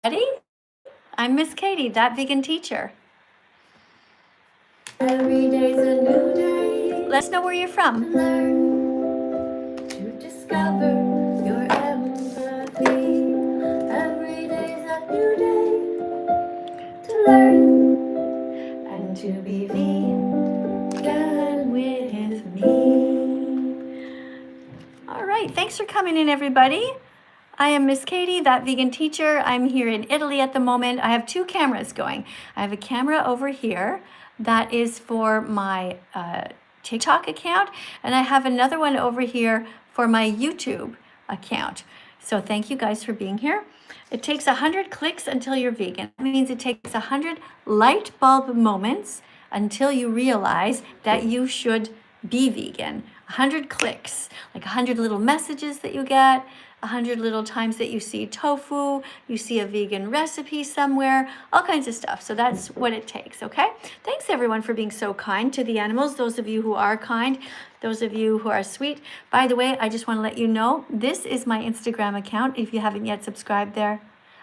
I'm Miss Katie, that vegan teacher. Every day's a new day. Let us know where you're from. Learn to discover your empathy. Every day's a new day to learn and to be vegan with me. All right, thanks for coming in, everybody. I am Miss Katie, that vegan teacher. I'm here in Italy at the moment. I have two cameras going. I have a camera over here that is for my TikTok account, and I have another one over here for my YouTube account. So thank you guys for being here. It takes 100 clicks until you're vegan. That means it takes 100 light bulb moments until you realize that you should be vegan. 100 clicks, like 100 little messages that you get, 100 little times that you see tofu, you see a vegan recipe somewhere, all kinds of stuff. So that's what it takes, okay? Thanks everyone for being so kind to the animals, those of you who are kind, those of you who are sweet. By the way, I just want to let you know, this is my Instagram account. If you haven't yet subscribed there,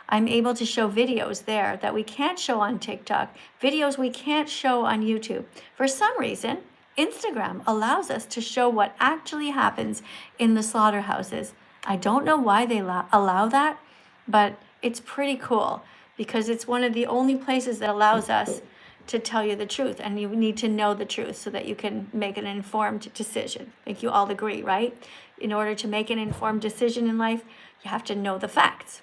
I'm able to show videos there that we can't show on TikTok, videos we can't show on YouTube. For some reason, Instagram allows us to show what actually happens in the slaughterhouses. I don't know why they allow that, but it's pretty cool because it's one of the only places that allows us to tell you the truth, and you need to know the truth so that you can make an informed decision. I think you all agree, right? In order to make an informed decision in life, you have to know the facts.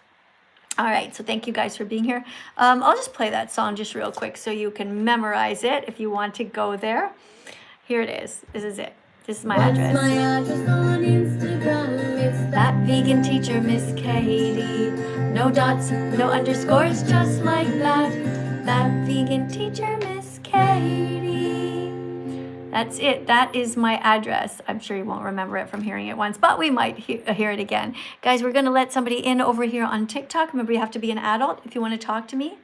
All right, so thank you guys for being here. I'll just play that song just real quick so you can memorize it if you want to go there. Here it is. This is it. This is my address. My address on Instagram? It's that vegan teacher, Miss Katie. No dots, no underscores, just like that. That vegan teacher, Miss Katie. That's it. That is my address. I'm sure you won't remember it from hearing it once, but we might hear it again. Guys, we're going to let somebody in over here on TikTok. Remember, you have to be an adult if you want to talk to me.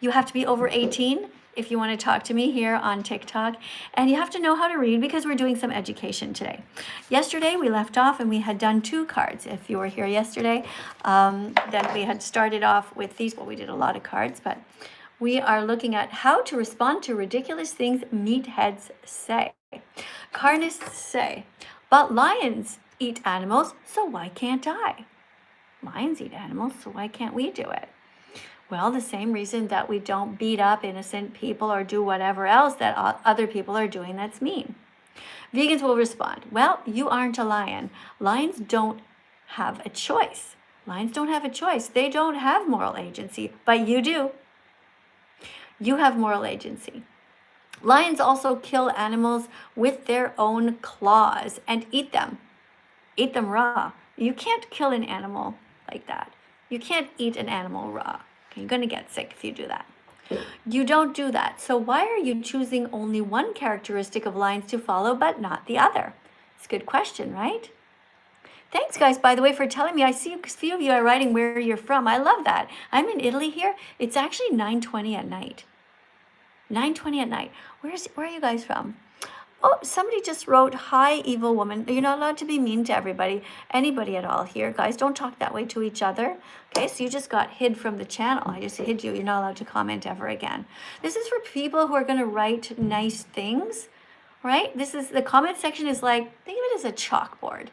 You have to be over 18 if you want to talk to me here on TikTok. And you have to know how to read because we're doing some education today. Yesterday, we left off and we had done 2 cards. If you were here yesterday, then we had started off with these. Well, we did a lot of cards, but we are looking at how to respond to ridiculous things meatheads say. Carnists say, but lions eat animals, so why can't I? Lions eat animals, so why can't we do it? Well, the same reason that we don't beat up innocent people or do whatever else that other people are doing that's mean. Vegans will respond, well, you aren't a lion. Lions don't have a choice. Lions don't have a choice. They don't have moral agency, but you do. You have moral agency. Lions also kill animals with their own claws and eat them. Eat them raw. You can't kill an animal like that. You can't eat an animal raw. You're going to get sick if you do that. You don't do that. So why are you choosing only one characteristic of lions to follow but not the other? It's a good question, right? Thanks, guys, by the way, for telling me. I see a few of you are writing where you're from. I love that. I'm in Italy here. It's actually 9:20 at night. 9:20 at night. Where are you guys from? Oh, somebody just wrote, hi, evil woman. You're not allowed to be mean to everybody, anybody at all here. Guys, don't talk that way to each other. Okay, so you just got hid from the channel. I just hid you. You're not allowed to comment ever again. This is for people who are going to write nice things, right? This is, the comment section is like, think of it as a chalkboard.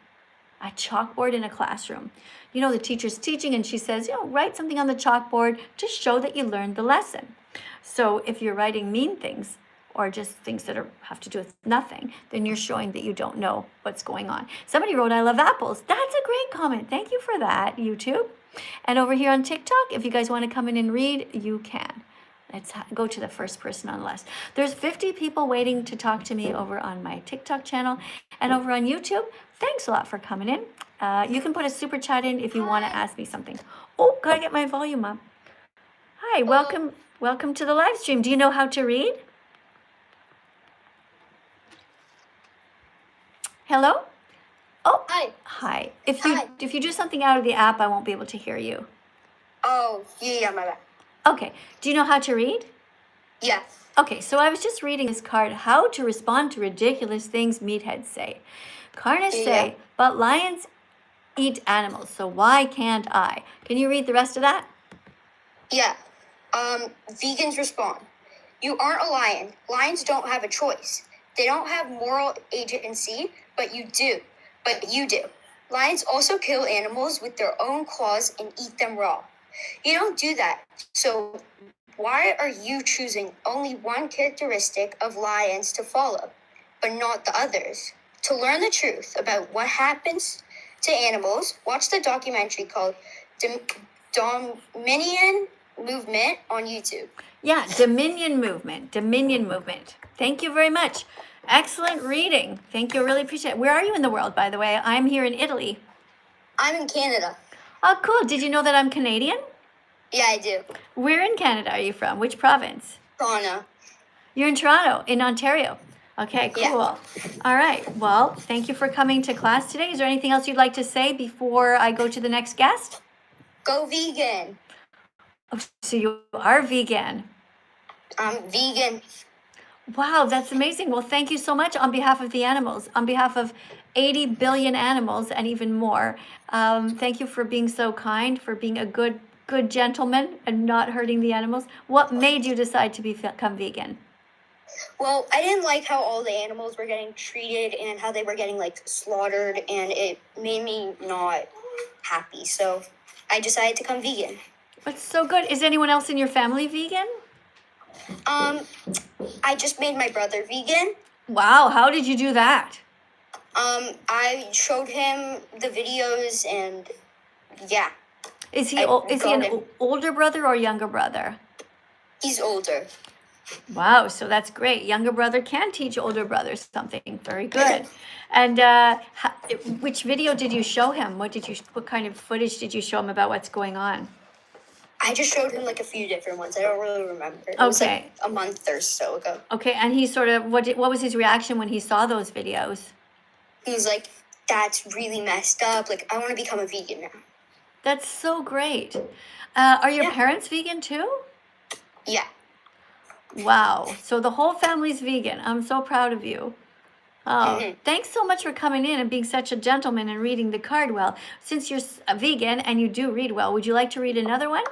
A chalkboard in a classroom. You know, the teacher's teaching and she says, write something on the chalkboard to show that you learned the lesson. So if you're writing mean things, or just things that have to do with nothing, then you're showing that you don't know what's going on. Somebody wrote, I love apples. That's a great comment. Thank you for that, YouTube. And over here on TikTok, if you guys want to come in and read, you can. Let's go to the first person on the list. There's 50 people waiting to talk to me over on my TikTok channel and over on YouTube. Thanks a lot for coming in. You can put a super chat in if you want to ask me something. Oh, gotta get my volume up. Hi, welcome to the live stream. Do you know how to read? Hello? Oh, hi. If you do something out of the app, I won't be able to hear you. Oh, yeah, my bad. Okay. Do you know how to read? Yes. Okay, so I was just reading this card, how to respond to ridiculous things meatheads say. Carnists say, but lions eat animals, so why can't I? Can you read the rest of that? Yeah. Vegans respond. You aren't a lion. Lions don't have a choice. They don't have moral agency, but you do. But you do. Lions also kill animals with their own claws and eat them raw. You don't do that. So why are you choosing only one characteristic of lions to follow, but not the others? To learn the truth about what happens to animals, watch the documentary called Dominion Movement on YouTube. Yeah, Dominion Movement. Dominion Movement. Thank you very much. Excellent reading. Thank you. I really appreciate it. Where are you in the world, by the way? I'm here in Italy. I'm in Canada. Oh, cool. Did you know that I'm Canadian? Yeah, I do. Where in Canada are you from? Which province? Toronto. You're in Toronto, in Ontario. Okay, cool. Yeah. All right. Well, thank you for coming to class today. Is there anything else you'd like to say before I go to the next guest? Go vegan. Oh, so you are vegan. I'm vegan. Wow, that's amazing. Well, thank you so much on behalf of the animals, on behalf of 80 billion animals and even more. Thank you for being so kind, for being a good gentleman and not hurting the animals. What made you decide to become vegan? Well, I didn't like how all the animals were getting treated and how they were getting like slaughtered, and it made me not happy. So I decided to become vegan. That's so good. Is anyone else in your family vegan? I just made my brother vegan. Wow, how did you do that? I showed him the videos, and yeah. Is he an older brother or younger brother? He's older. Wow, so that's great. Younger brother can teach older brother something. Very good. And which video did you show him? What kind of footage did you show him about what's going on? I just showed him like a few different ones. I don't really remember. It was like a month or so ago. Okay, and he sort of what was his reaction when he saw those videos? He was like, "That's really messed up. Like, I want to become a vegan now." That's so great. Are your parents vegan too? Yeah. Wow. So the whole family's vegan. I'm so proud of you. Oh, thanks so much for coming in and being such a gentleman and reading the card well. Since you're a vegan and you do read well, would you like to read another one?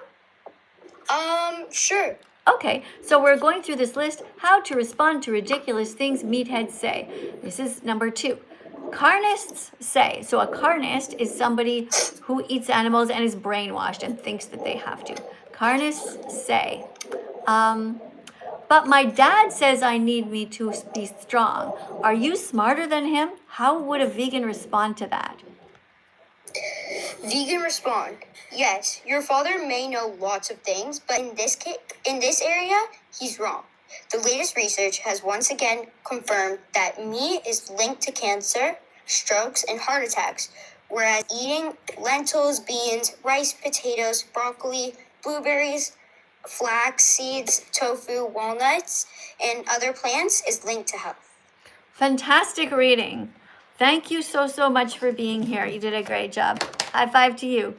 Sure. Okay, so we're going through this list, how to respond to ridiculous things meatheads say. This is number 2. Carnists say. So a carnist is somebody who eats animals and is brainwashed and thinks that they have to. Carnists say. But my dad says I need me to be strong. Are you smarter than him? How would a vegan respond to that? Vegan respond. Yes, your father may know lots of things, but in this area, he's wrong. The latest research has once again confirmed that meat is linked to cancer, strokes, and heart attacks, whereas eating lentils, beans, rice, potatoes, broccoli, blueberries, flax seeds, tofu, walnuts, and other plants is linked to health. Fantastic reading. Thank you so much for being here. You did a great job. High five to you.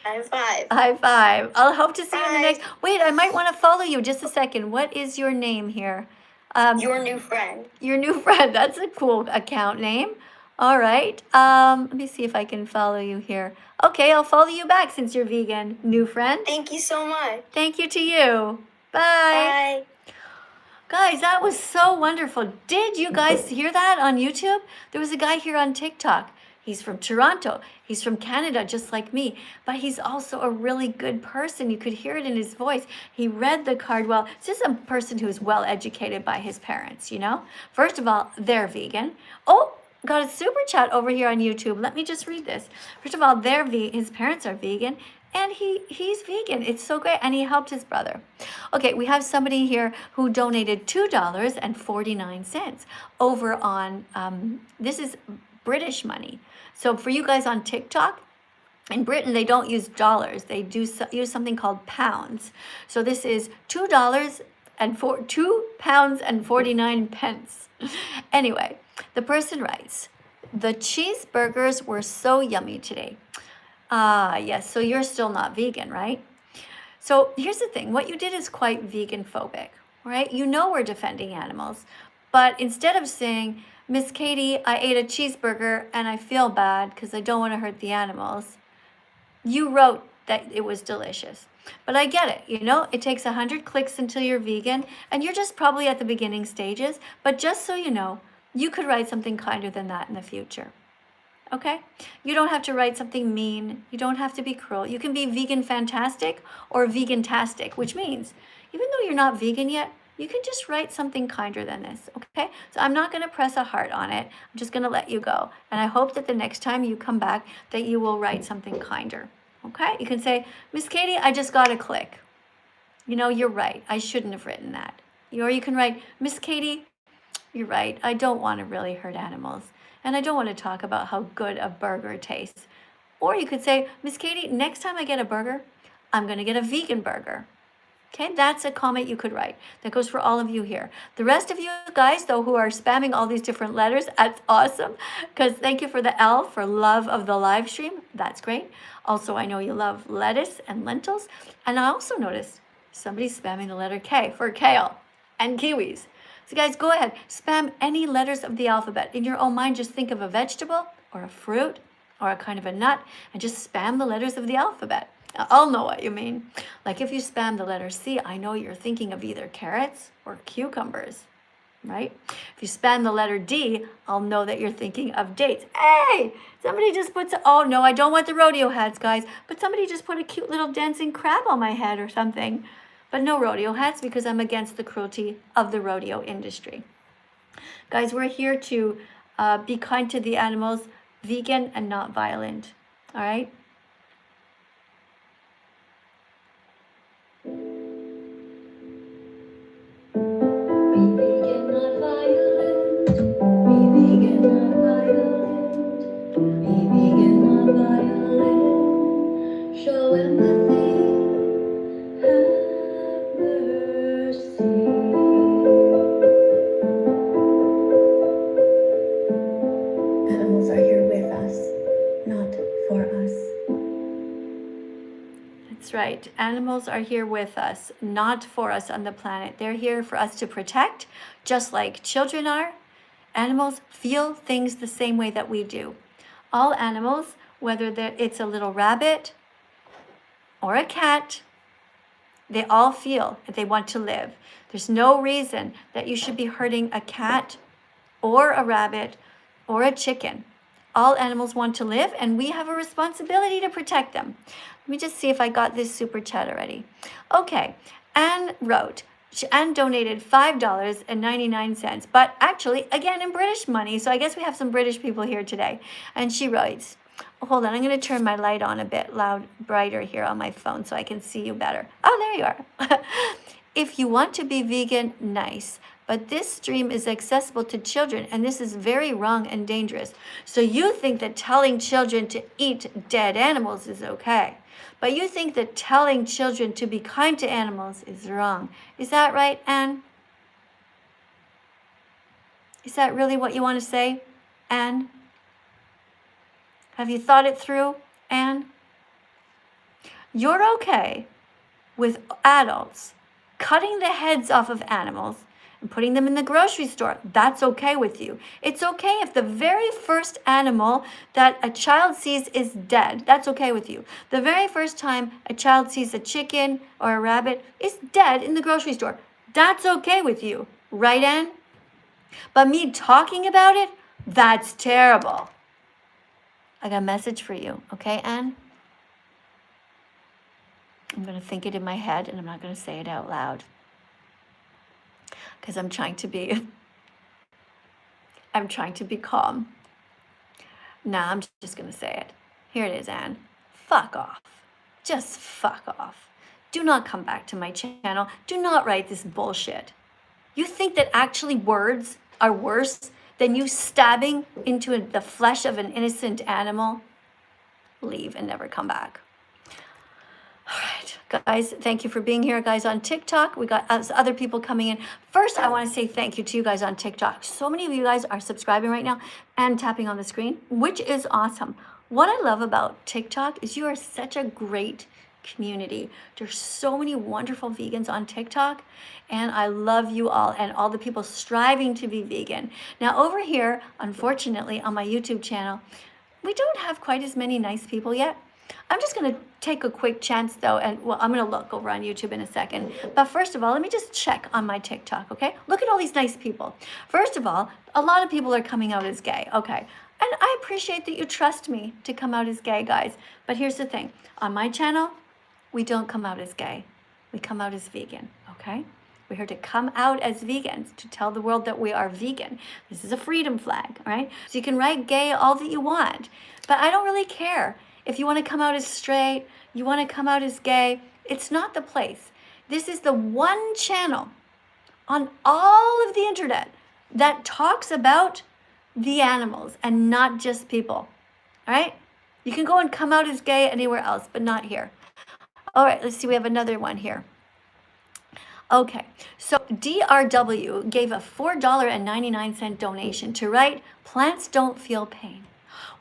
High five. High five. I'll hope to see you in the Bye. next. Wait, I might want to follow you. Just a second. What is your name here? Your new friend. Your new friend. That's a cool account name. All right. Let me see if I can follow you here. Okay, I'll follow you back since you're vegan, new friend. Thank you so much. Thank you to you. Bye. Bye. Guys, that was so wonderful. Did you guys hear that on YouTube? There was a guy here on TikTok. He's from Toronto. He's from Canada, just like me. But he's also a really good person. You could hear it in his voice. He read the card well. This is a person who's well educated by his parents, you know? First of all, they're vegan. Oh, got a super chat over here on YouTube. Let me just read this. First of all, his parents are vegan. And he's vegan. It's so great. And he helped his brother. Okay, we have somebody here who donated $2.49 over on, this is British money. So for you guys on TikTok, in Britain, they don't use dollars. They use something called pounds. So this is £2.49. Anyway, the person writes, the cheeseburgers were so yummy today. Yes, so you're still not vegan, right? So here's the thing. What you did is quite vegan phobic, right? You know we're defending animals, but instead of saying, Miss Katie, I ate a cheeseburger and I feel bad because I don't want to hurt the animals, you wrote that it was delicious. But I get it, you know, it takes 100 clicks until you're vegan, and you're just probably at the beginning stages. But just so you know, you could write something kinder than that in the future. Okay? You don't have to write something mean. You don't have to be cruel. You can be vegan fantastic or vegantastic, which means even though you're not vegan yet, you can just write something kinder than this, okay? So I'm not going to press a heart on it. I'm just going to let you go. And I hope that the next time you come back that you will write something kinder, okay? You can say, Miss Katie, I just got a click. You know, you're right. I shouldn't have written that. Or you can write, Miss Katie, you're right. I don't want to really hurt animals. And I don't want to talk about how good a burger tastes. Or you could say, Miss Katie, next time I get a burger, I'm going to get a vegan burger. Okay, that's a comment you could write. That goes for all of you here. The rest of you guys, though, who are spamming all these different letters, that's awesome. Because thank you for the L for love of the live stream. That's great. Also, I know you love lettuce and lentils. And I also noticed somebody's spamming the letter K for kale and kiwis. So guys, go ahead. Spam any letters of the alphabet. In your own mind, just think of a vegetable or a fruit or a kind of a nut and just spam the letters of the alphabet. I'll know what you mean. Like if you spam the letter C, I know you're thinking of either carrots or cucumbers, right? If you spam the letter D, I'll know that you're thinking of dates. Hey, somebody just puts, oh no, I don't want the rodeo hats, guys, but somebody just put a cute little dancing crab on my head or something. But no rodeo hats because I'm against the cruelty of the rodeo industry. Guys, we're here to be kind to the animals, vegan and not violent, all right? Show empathy, have mercy. Animals are here with us, not for us. That's right. Animals are here with us, not for us on the planet. They're here for us to protect, just like children are. Animals feel things the same way that we do. All animals, whether it's a little rabbit or a cat, they all feel that they want to live. There's no reason that you should be hurting a cat or a rabbit or a chicken. All animals want to live, and we have a responsibility to protect them. Let me just see if I got this super chat already. Okay, Anne wrote, Anne donated $5.99, but actually, again, in British money, so I guess we have some British people here today. And she writes, hold on, I'm going to turn my light on a bit brighter here on my phone so I can see you better. Oh, there you are. If you want to be vegan, nice. But this stream is accessible to children, and this is very wrong and dangerous. So you think that telling children to eat dead animals is okay. But you think that telling children to be kind to animals is wrong. Is that right, Anne? Is that really what you want to say, Anne? Have you thought it through, Anne? You're okay with adults cutting the heads off of animals and putting them in the grocery store. That's okay with you. It's okay if the very first animal that a child sees is dead. That's okay with you. The very first time a child sees a chicken or a rabbit is dead in the grocery store. That's okay with you, right, Anne? But me talking about it, that's terrible. I got a message for you, okay, Anne? I'm going to think it in my head, and I'm not going to say it out loud. Because I'm trying to be calm. Nah, I'm just going to say it. Here it is, Anne. Fuck off. Just fuck off. Do not come back to my channel. Do not write this bullshit. You think that actually words are worse than you stabbing into the flesh of an innocent animal? Leave and never come back. All right, guys, thank you for being here. Guys on TikTok, we got other people coming in. First, I want to say thank you to you guys on TikTok. So many of you guys are subscribing right now and tapping on the screen, which is awesome. What I love about TikTok is you are such a great community. There's so many wonderful vegans on TikTok, and I love you all and all the people striving to be vegan. Now, over here, unfortunately, on my YouTube channel, we don't have quite as many nice people yet. I'm just going to take a quick chance though, and well, I'm going to look over on YouTube in a second. But first of all, let me just check on my TikTok, okay? Look at all these nice people. First of all, a lot of people are coming out as gay, okay? And I appreciate that you trust me to come out as gay, guys. But here's the thing. On my channel, we don't come out as gay. We come out as vegan, okay? We're here to come out as vegans, to tell the world that we are vegan. This is a freedom flag, all right? So you can write gay all that you want, but I don't really care. If you want to come out as straight, you want to come out as gay, it's not the place. This is the one channel on all of the internet that talks about the animals and not just people, all right? You can go and come out as gay anywhere else, but not here. All right, let's see, we have another one here. Okay, so DRW gave a $4.99 donation to write, "Plants don't feel pain."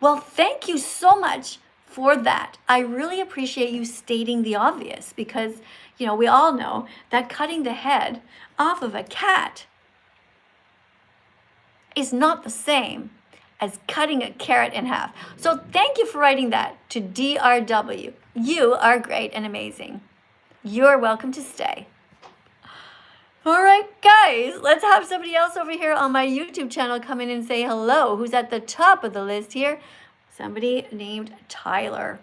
Well, thank you so much for that. I really appreciate you stating the obvious because, you know, we all know that cutting the head off of a cat is not the same as cutting a carrot in half. So thank you for writing that to DRW. You are great and amazing. You're welcome to stay. All right, guys, let's have somebody else over here on my YouTube channel come in and say hello. Who's at the top of the list here? Somebody named Tyler.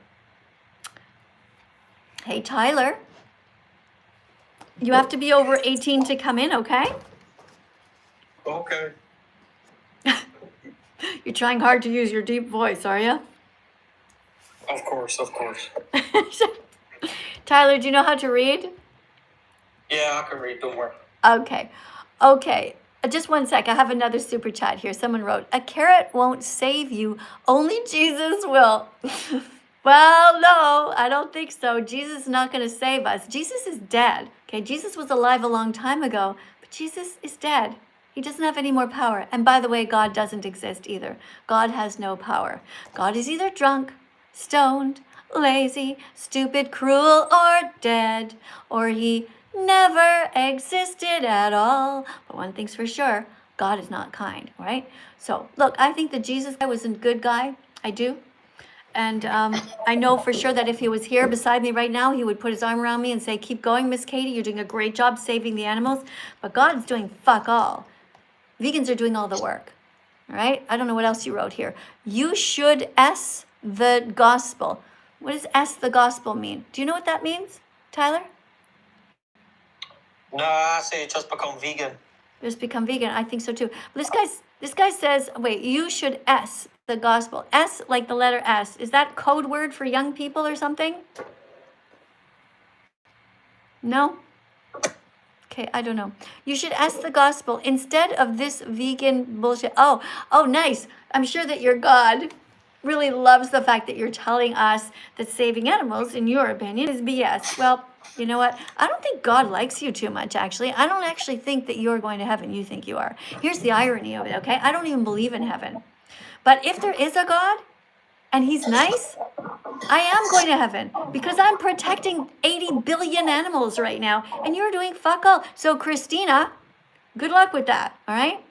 Hey, Tyler. You have to be over 18 to come in, okay? Okay. You're trying hard to use your deep voice, are you? Of course, of course. Tyler, do you know how to read? Yeah, I can read, don't worry. Okay. Okay. Just one sec. I have another super chat here. Someone wrote, "A carrot won't save you. Only Jesus will." Well, no, I don't think so. Jesus is not going to save us. Jesus is dead. Okay. Jesus was alive a long time ago, but Jesus is dead. He doesn't have any more power. And by the way, God doesn't exist either. God has no power. God is either drunk, stoned, lazy, stupid, cruel, or dead, or he never existed at all. But one thing's for sure, God is not kind, right? So look, I think that Jesus was a good guy. I do. And I know for sure that if he was here beside me right now, he would put his arm around me and say, "Keep going, Miss Katie. You're doing a great job saving the animals." But God's doing fuck all. Vegans are doing all the work, all right? I don't know what else you wrote here. You should S the gospel. What does S the gospel mean? Do you know what that means, Tyler? No, I say just become vegan. Just become vegan. I think so too. But this guy says, wait, you should S the gospel. S like the letter S. Is that code word for young people or something? No? Okay, I don't know. You should S the gospel instead of this vegan bullshit. Oh, nice. I'm sure that your God really loves the fact that you're telling us that saving animals, in your opinion, is BS. Well, you know what? I don't think God likes you too much, actually. I don't actually think that you're going to heaven. You think you are. Here's the irony of it, okay? I don't even believe in heaven. But if there is a God, and he's nice, I am going to heaven because I'm protecting 80 billion animals right now, and you're doing fuck all. So, Christina, good luck with that, all right?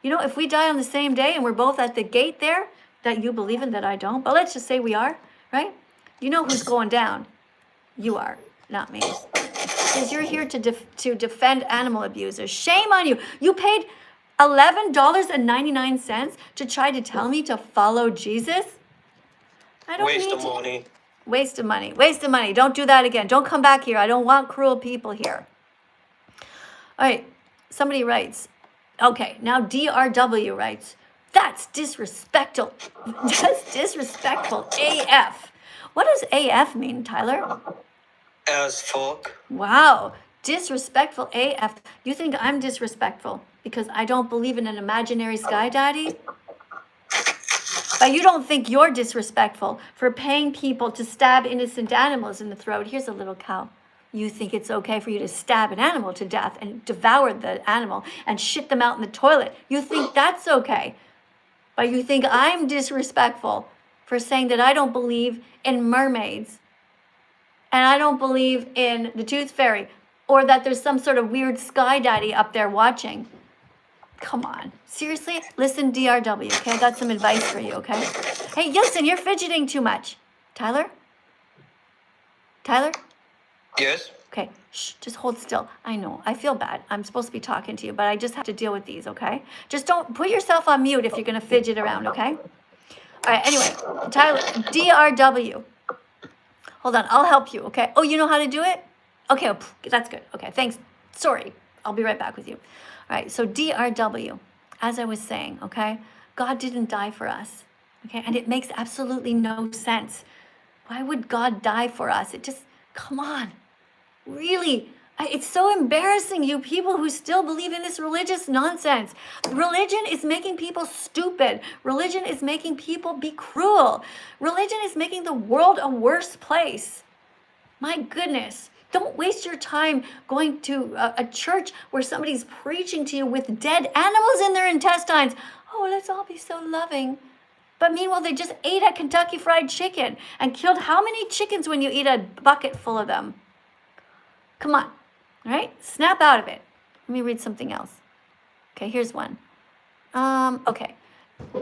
You know, if we die on the same day and we're both at the gate there, that you believe in, that I don't, but let's just say we are, right? You know who's going down. You are, not me. Because you're here to defend animal abusers. Shame on you. You paid $11.99 to try to tell me to follow Jesus? I don't Waste need of to. money. Waste of money. Waste of money. Don't do that again. Don't come back here. I don't want cruel people here. All right. Somebody writes. Okay. Now DRW writes. That's disrespectful. That's disrespectful AF. What does AF mean, Tyler? As fuck. Wow. Disrespectful AF. You think I'm disrespectful because I don't believe in an imaginary sky daddy? But you don't think you're disrespectful for paying people to stab innocent animals in the throat. Here's a little cow. You think it's okay for you to stab an animal to death and devour the animal and shit them out in the toilet. You think that's okay. But you think I'm disrespectful for saying that I don't believe in mermaids and I don't believe in the tooth fairy or that there's some sort of weird sky daddy up there watching. Come on. Seriously? Listen, DRW, okay? I got some advice for you, okay? Hey, listen, you're fidgeting too much. Tyler? Tyler? Yes? Okay, shh, just hold still. I know, I feel bad. I'm supposed to be talking to you, but I just have to deal with these, okay? Just don't put yourself on mute if you're gonna fidget around, okay? All right, anyway, Tyler, DRW. Hold on, I'll help you, okay? Oh, you know how to do it? Okay, that's good. Okay, thanks. Sorry, I'll be right back with you. All right, so DRW, as I was saying, okay? God didn't die for us, okay? And it makes absolutely no sense. Why would God die for us? It just, come on. Really, it's so embarrassing, you people who still believe in this religious nonsense. Religion is making people stupid. Religion is making people be cruel. Religion is making the world a worse place. My goodness. Don't waste your time going to a church where somebody's preaching to you with dead animals in their intestines. Oh, let's all be so loving. But meanwhile, they just ate a Kentucky Fried Chicken and killed how many chickens when you eat a bucket full of them? Come on, all right? Snap out of it. Let me read something else. Okay, here's one. Okay.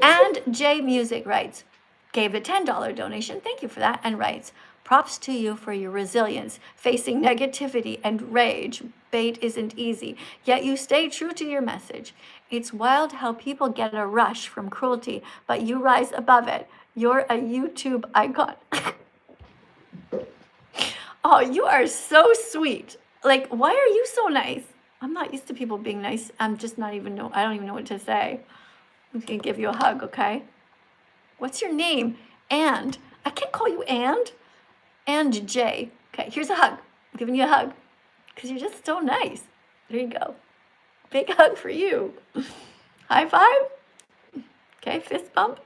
And J Music writes, gave a $10 donation. Thank you for that. And writes, props to you for your resilience. Facing negativity and rage, bait isn't easy, yet you stay true to your message. It's wild how people get a rush from cruelty, but you rise above it. You're a YouTube icon. Oh, you are so sweet. Like, why are you so nice? I'm not used to people being nice. I'm just not even know. I don't even know what to say. I'm gonna give you a hug, okay? What's your name? And I can't call you and Jay. Okay, here's a hug. I'm giving you a hug because you're just so nice. There you go. Big hug for you. High five. Okay, fist bump.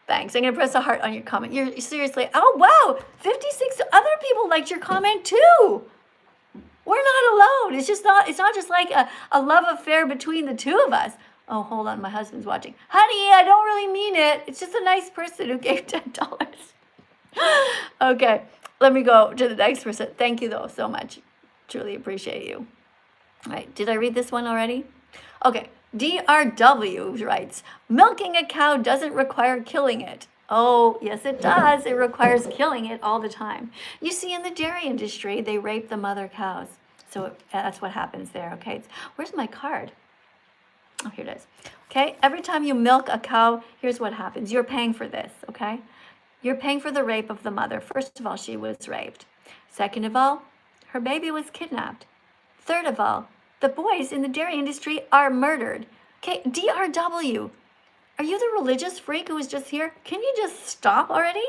Thanks. I'm going to press a heart on your comment. You're seriously, oh, wow. 56 other people liked your comment too. We're not alone. It's not just like a love affair between the two of us. Oh, hold on. My husband's watching. Honey, I don't really mean it. It's just a nice person who gave $10. Okay. Let me go to the next person. Thank you though so much. Truly appreciate you. All right. Did I read this one already? Okay. DRW writes, milking a cow doesn't require killing it. Oh, yes, it does. It requires killing it all the time. You see, in the dairy industry, they rape the mother cows. So that's what happens there, okay? Where's my card? Oh, here it is. Okay, every time you milk a cow, here's what happens. You're paying for this, okay? You're paying for the rape of the mother. First of all, she was raped. Second of all, her baby was kidnapped. Third of all, the boys in the dairy industry are murdered. Okay, DRW, are you the religious freak who was just here? Can you just stop already?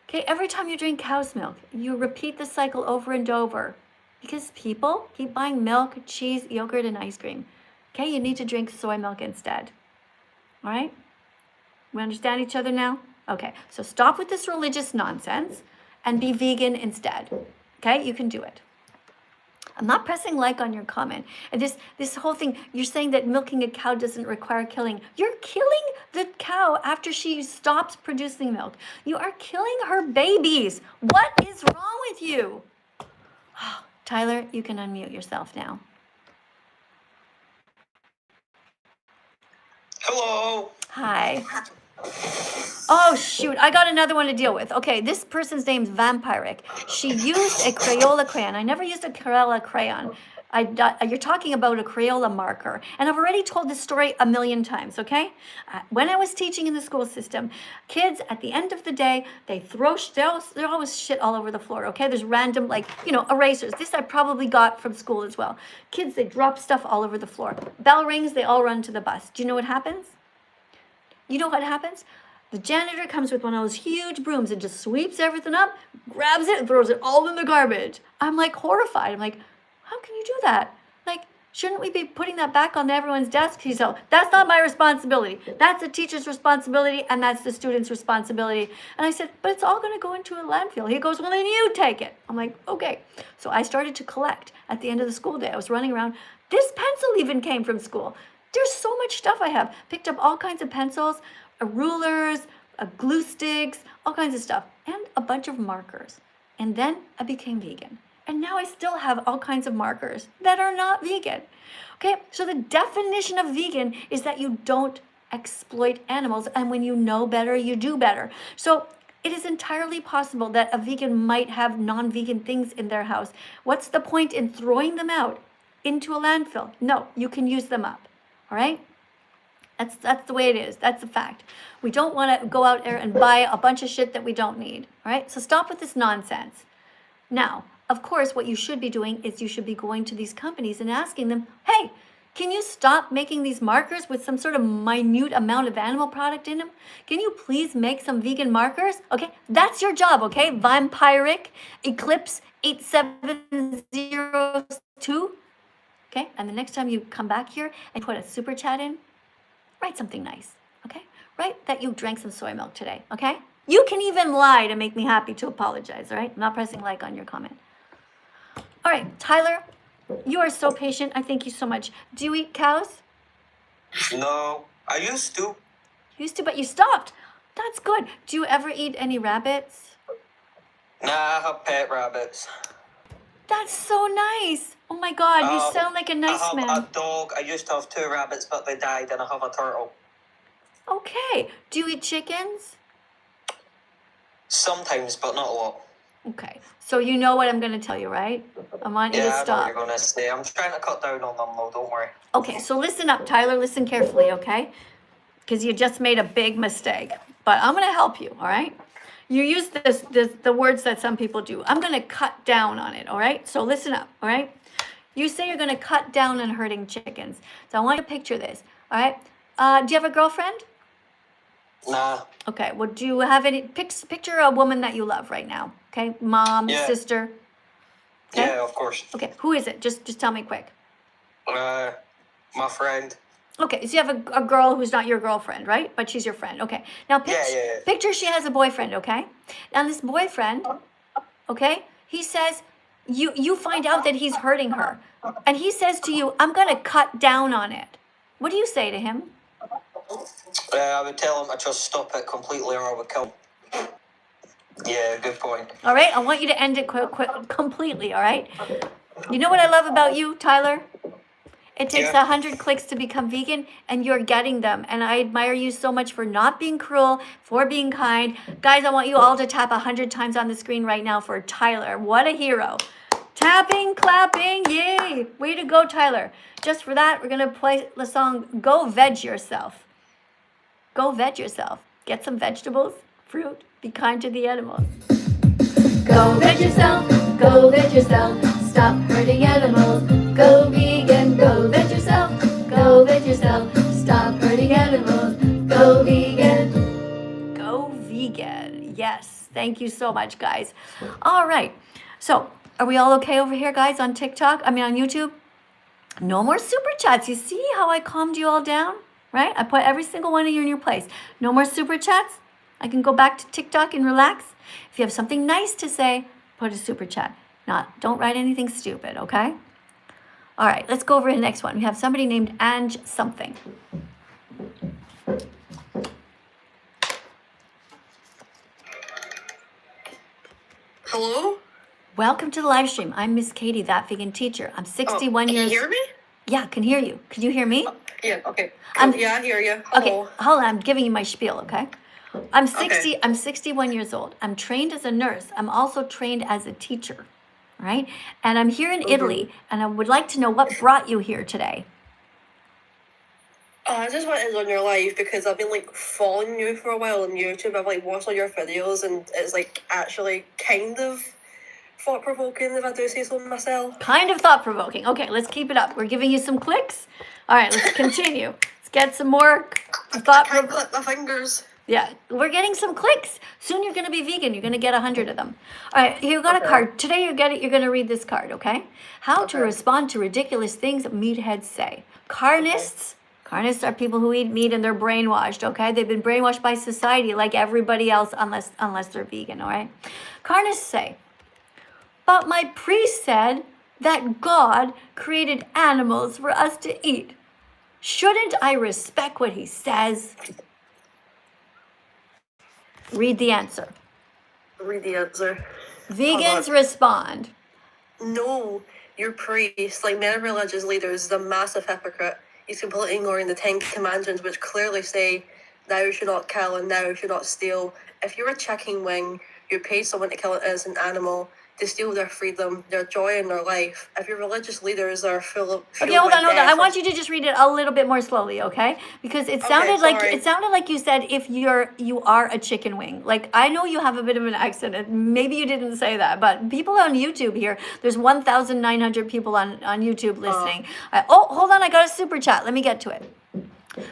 Okay, every time you drink cow's milk, you repeat the cycle over and over because people keep buying milk, cheese, yogurt, and ice cream. Okay, you need to drink soy milk instead. All right? We understand each other now? Okay, so stop with this religious nonsense and be vegan instead. Okay, you can do it. I'm not pressing like on your comment. And this whole thing, you're saying that milking a cow doesn't require killing. You're killing the cow after she stops producing milk. You are killing her babies. What is wrong with you? Oh, Tyler, you can unmute yourself now. Hello. Hi. Oh, shoot. I got another one to deal with. Okay, this person's name's Vampiric. She used a Crayola crayon. I never used a Crayola crayon. You're talking about a Crayola marker. And I've already told this story a million times, okay? When I was teaching in the school system, kids, at the end of the day, they always shit all over the floor, okay? There's random, erasers. This I probably got from school as well. Kids, they drop stuff all over the floor. Bell rings, they all run to the bus. Do you know what happens? You know what happens? The janitor comes with one of those huge brooms and just sweeps everything up, grabs it, and throws it all in the garbage. I'm like horrified. I'm like, how can you do that? Like, shouldn't we be putting that back on everyone's desk? He's like, that's not my responsibility. That's the teacher's responsibility, and that's the student's responsibility. And I said, but it's all going to go into a landfill. He goes, well, then you take it. I'm like, okay. So I started to collect at the end of the school day. I was running around. This pencil even came from school. There's so much stuff I have. Picked up all kinds of pencils, rulers, glue sticks, all kinds of stuff, and a bunch of markers. And then I became vegan. And now I still have all kinds of markers that are not vegan. Okay, so the definition of vegan is that you don't exploit animals, and when you know better, you do better. So It is entirely possible that a vegan might have non-vegan things in their house. What's the point in throwing them out into a landfill? No, you can use them up. All right? That's the way it is. That's a fact. We don't want to go out there and buy a bunch of shit that we don't need. All right? So stop with this nonsense. Now, of course, what you should be doing is you should be going to these companies and asking them, hey, can you stop making these markers with some sort of minute amount of animal product in them? Can you please make some vegan markers? Okay, that's your job, okay? Vampiric Eclipse 8702. Okay, and the next time you come back here and put a super chat in, write something nice, okay? Write that you drank some soy milk today, okay? You can even lie to make me happy to apologize, all right? I'm not pressing like on your comment. All right, Tyler, you are so patient. I thank you so much. Do you eat cows? No, I used to. Used to, but you stopped. That's good. Do you ever eat any rabbits? Nah, I have pet rabbits. That's so nice. Oh my God, you sound like a nice I have man. a dog. I used to have 2 rabbits, but they died, and I have a turtle. Okay. Do you eat chickens? Sometimes, but not a lot. Okay. So you know what I'm going to tell you, right? I want you to Yeah, I know what stop. you're going to say. I'm trying to cut down on them, though, don't worry. Okay, so listen up, Tyler. Listen carefully, okay? Because you just made a big mistake. But I'm going to help you, all right? You use the words that some people do. I'm going to cut down on it, all right? So listen up, all right? You say you're going to cut down on hurting chickens. So I want you to picture this, all right? Do you have a girlfriend? Nah. Okay, well, do you have any... Picture a woman that you love right now, okay? Mom, Yeah. sister. Okay? Yeah, of course. Okay, who is it? Just tell me quick. My friend. Okay, so you have a girl who's not your girlfriend, right? But she's your friend. Okay. Now Yeah. picture she has a boyfriend, okay? Now this boyfriend, okay, he says you find out that he's hurting her. And he says to you, I'm gonna cut down on it. What do you say to him? I would tell him to just stop it completely, or I would kill him. Yeah, good point. All right, I want you to end it completely, all right? You know what I love about you, Tyler? It takes 100 clicks to become vegan, and you're getting them. And I admire you so much for not being cruel, for being kind. Guys, I want you all to tap 100 times on the screen right now for Tyler. What a hero. Tapping, clapping, yay. Way to go, Tyler. Just for that, we're going to play the song, Go Veg Yourself. Go veg yourself. Get some vegetables, fruit. Be kind to the animals. Go veg yourself. Go veg yourself. Stop hurting animals. Go vegan. Go veg yourself. Go veg yourself. Stop hurting animals. Go vegan. Go vegan. Yes. Thank you so much, guys. All right. So, are we all okay over here, guys, on TikTok? I mean, on YouTube? No more super chats. You see how I calmed you all down? Right? I put every single one of you in your place. No more super chats. I can go back to TikTok and relax. If you have something nice to say, put a super chat. Don't write anything stupid, okay? All right, let's go over to the next one. We have somebody named Ange something. Hello? Welcome to the live stream. I'm Miss Katie, that vegan teacher. I'm 61 years. Can you hear me? Yeah, can hear you. Can you hear me? Yeah, okay. I'm- Cool. Yeah, I hear you. Okay, Hello. hold on. I'm giving you my spiel, okay? I'm Okay. 61 years old. I'm trained as a nurse. I'm also trained as a teacher, right? And I'm here in Italy, and I would like to know what brought you here today. I just wanted to learn your life because I've been following you for a while on YouTube. I've watched all your videos and it's actually kind of thought-provoking if I do say so myself. Kind of thought-provoking. Okay, let's keep it up. We're giving you some clicks. All right, let's continue. Let's get some more Can't thought-provoking. click my fingers. Yeah, we're getting some clicks. Soon you're going to be vegan. You're going to get 100 of them. All right, here you got a card. Today you're going to read this card, okay? How to respond to ridiculous things meatheads say. Carnists. Carnists are people who eat meat and they're brainwashed, okay? They've been brainwashed by society like everybody else unless they're vegan, all right? Carnists say, but my priest said that God created animals for us to eat. Shouldn't I respect what he says? Read the answer. Read the answer. Vegans respond. No, your priest, like many religious leaders, is a massive hypocrite. He's completely ignoring the 10 Commandments, which clearly say thou should not kill, and thou should not steal. If you're a chicken wing, you paid someone to kill an innocent animal to steal their freedom, their joy, and their life. If your religious leaders are full Okay, hold on. I want you to just read it a little bit more slowly, okay? Because it sounded like you said if you are a chicken wing. Like, I know you have a bit of an accent, and maybe you didn't say that, but people on YouTube here, there's 1,900 people on YouTube listening. Hold on, I got a super chat. Let me get to it.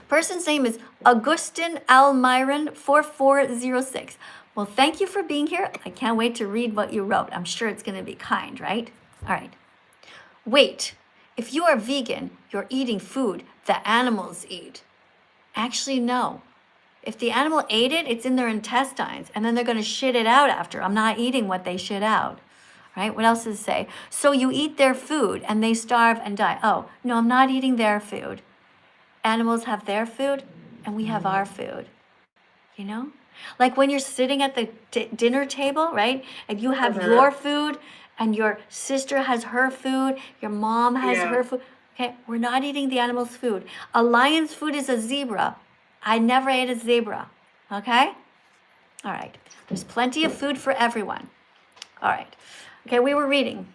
Person's name is Augustin Almiron 4406. Well, thank you for being here. I can't wait to read what you wrote. I'm sure it's going to be kind, right? All right. Wait, if you are vegan, you're eating food that animals eat. Actually, no. If the animal ate it, it's in their intestines, and then they're going to shit it out after. I'm not eating what they shit out. Right? What else does it say? So you eat their food, and they starve and die. Oh, no, I'm not eating their food. Animals have their food, and we have our food. You know? Like when you're sitting at the dinner table, right? And you have your food, and your sister has her food, your mom has her food. Okay, we're not eating the animal's food. A lion's food is a zebra. I never ate a zebra. Okay? All right. There's plenty of food for everyone. All right. Okay, we were reading.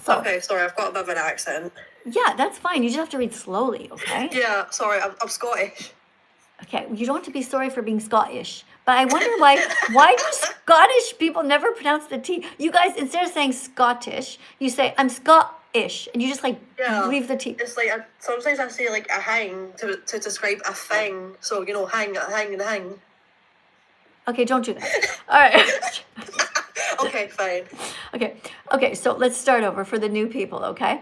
So, okay, sorry, I've got a bit of an accent. Yeah, that's fine. You just have to read slowly, okay? Yeah, sorry, I'm Scottish. Okay, you don't have to be sorry for being Scottish. But I wonder why do Scottish people never pronounce the T? You guys, instead of saying Scottish, you say, I'm Scottish. And you just leave the T. It's like, sometimes I say like a hang to describe a thing. So, you know, hang. Okay, don't do that. All right. Okay, fine. Okay, so let's start over for the new people, okay?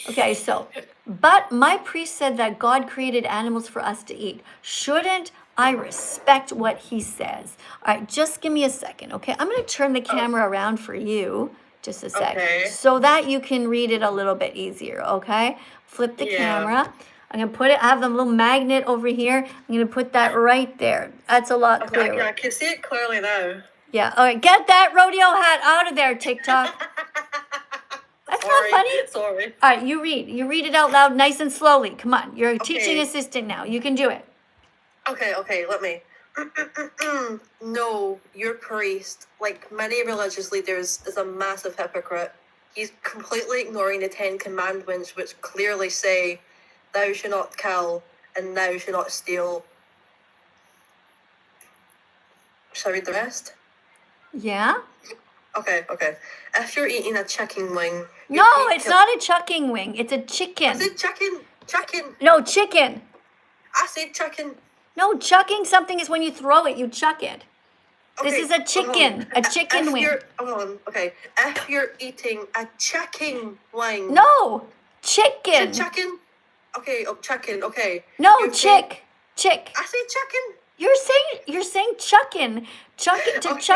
Okay, so, but my priest said that God created animals for us to eat. Shouldn't I respect what he says? All right, just give me a second, okay? I'm going to turn the camera around for you, just a sec, so that you can read it a little bit easier, okay? Flip the camera. I'm going to I have the little magnet over here. I'm going to put that right there. That's a lot clearer. Yeah, I can see it clearly now. Yeah, all right, get that rodeo hat out of there, TikTok. That's not funny. Sorry. All right, you read. You read it out loud nice and slowly. Come on, you're a teaching assistant now. You can do it. Okay, let me. No, your priest, like many religious leaders, is a massive hypocrite. He's completely ignoring the 10 Commandments, which clearly say, thou shalt not kill, and thou shalt not steal. Shall I read the rest? Yeah? Okay. If you're eating a chicken wing... No, it's not a chicken wing. It's a chicken. I said chicken. Chicken. No, chicken. I said chicken. No, chucking something is when you throw it, you chuck it. Okay, this is a chicken. A chicken wing. Hold on. Okay. If you're eating a chicken wing... No, chicken. Chicken? Okay, chicken. Okay. No, chick. I said chicken. You're saying chucking. Chuck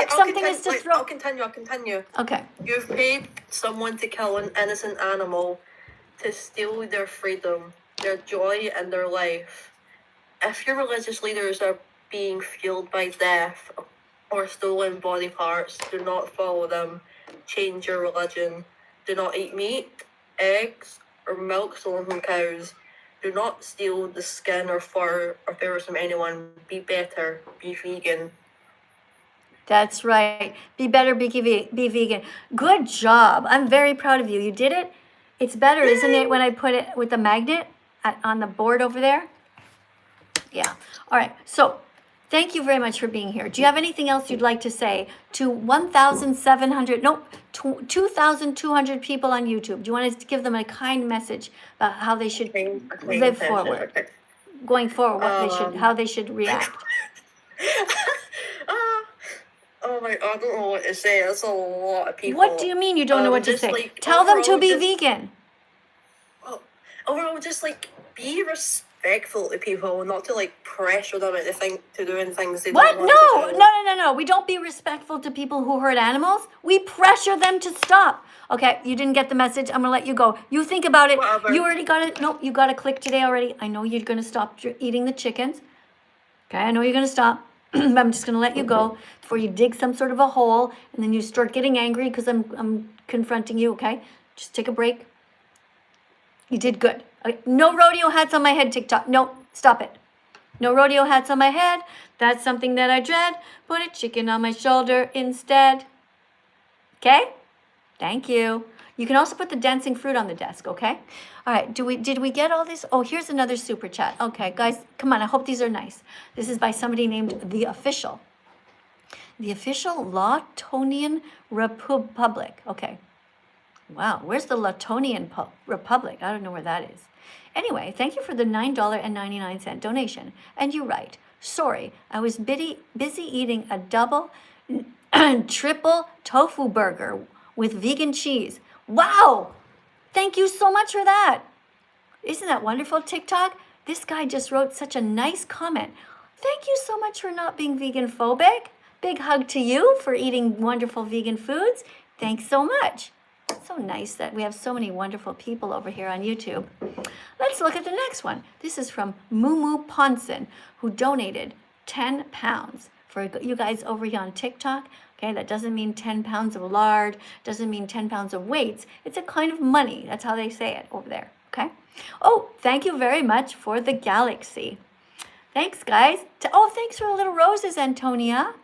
something is to throw. I'll continue. Okay. You've paid someone to kill an innocent animal to steal their freedom, their joy, and their life. If your religious leaders are being fueled by death or stolen body parts, do not follow them. Change your religion. Do not eat meat, eggs, or milk stolen from cows. Do not steal the skin or fur or feathers from anyone. Be better. Be vegan. That's right. Be better, be vegan. Good job. I'm very proud of you. You did it. It's better, isn't it, when I put it with the magnet on the board over there? Yeah. All right. So thank you very much for being here. Do you have anything else you'd like to say to 2,200 people on YouTube? Do you want to give them a kind message about how they should live forward? Okay. Going forward, how they should react. Oh my God, I don't know what to say. That's a lot of people. What do you mean you don't know what to say? Tell them to be vegan. Overall, just be respectful to people, not to pressure them into doing things they don't want to do. No. We don't be respectful to people who hurt animals. We pressure them to stop. Okay, you didn't get the message. I'm gonna let you go. You think about it. Whatever. You already got it. No, you got a click today already. I know you're gonna stop eating the chickens. Okay, I know you're gonna stop. But I'm just gonna let you go before you dig some sort of a hole and then you start getting angry because I'm confronting you. Okay, just take a break. You did good. Okay. No rodeo hats on my head, TikTok. No, stop it. No rodeo hats on my head. That's something that I dread. Put a chicken on my shoulder instead. Okay? Thank you. You can also put the dancing fruit on the desk, okay? All right, did we get all this? Oh, here's another super chat. Okay, guys, come on. I hope these are nice. This is by somebody named The Official. The Official Latonian Republic. Okay. Wow, where's the Latonian Republic? I don't know where that is. Anyway, thank you for the $9.99 donation. And you write, sorry, I was busy eating a double, triple tofu burger with vegan cheese. Wow! Thank you so much for that. Isn't that wonderful, TikTok? This guy just wrote such a nice comment. Thank you so much for not being vegan phobic. Big hug to you for eating wonderful vegan foods. Thanks so much. So nice that we have so many wonderful people over here on YouTube. Let's look at the next one. This is from Mumu Ponson, who donated 10 pounds for you guys over here on TikTok. Okay, that doesn't mean 10 pounds of lard, doesn't mean 10 pounds of weights. It's a kind of money. That's how they say it over there. Okay. Oh, thank you very much for the galaxy. Thanks, guys. Oh, thanks for the little roses, Antonia.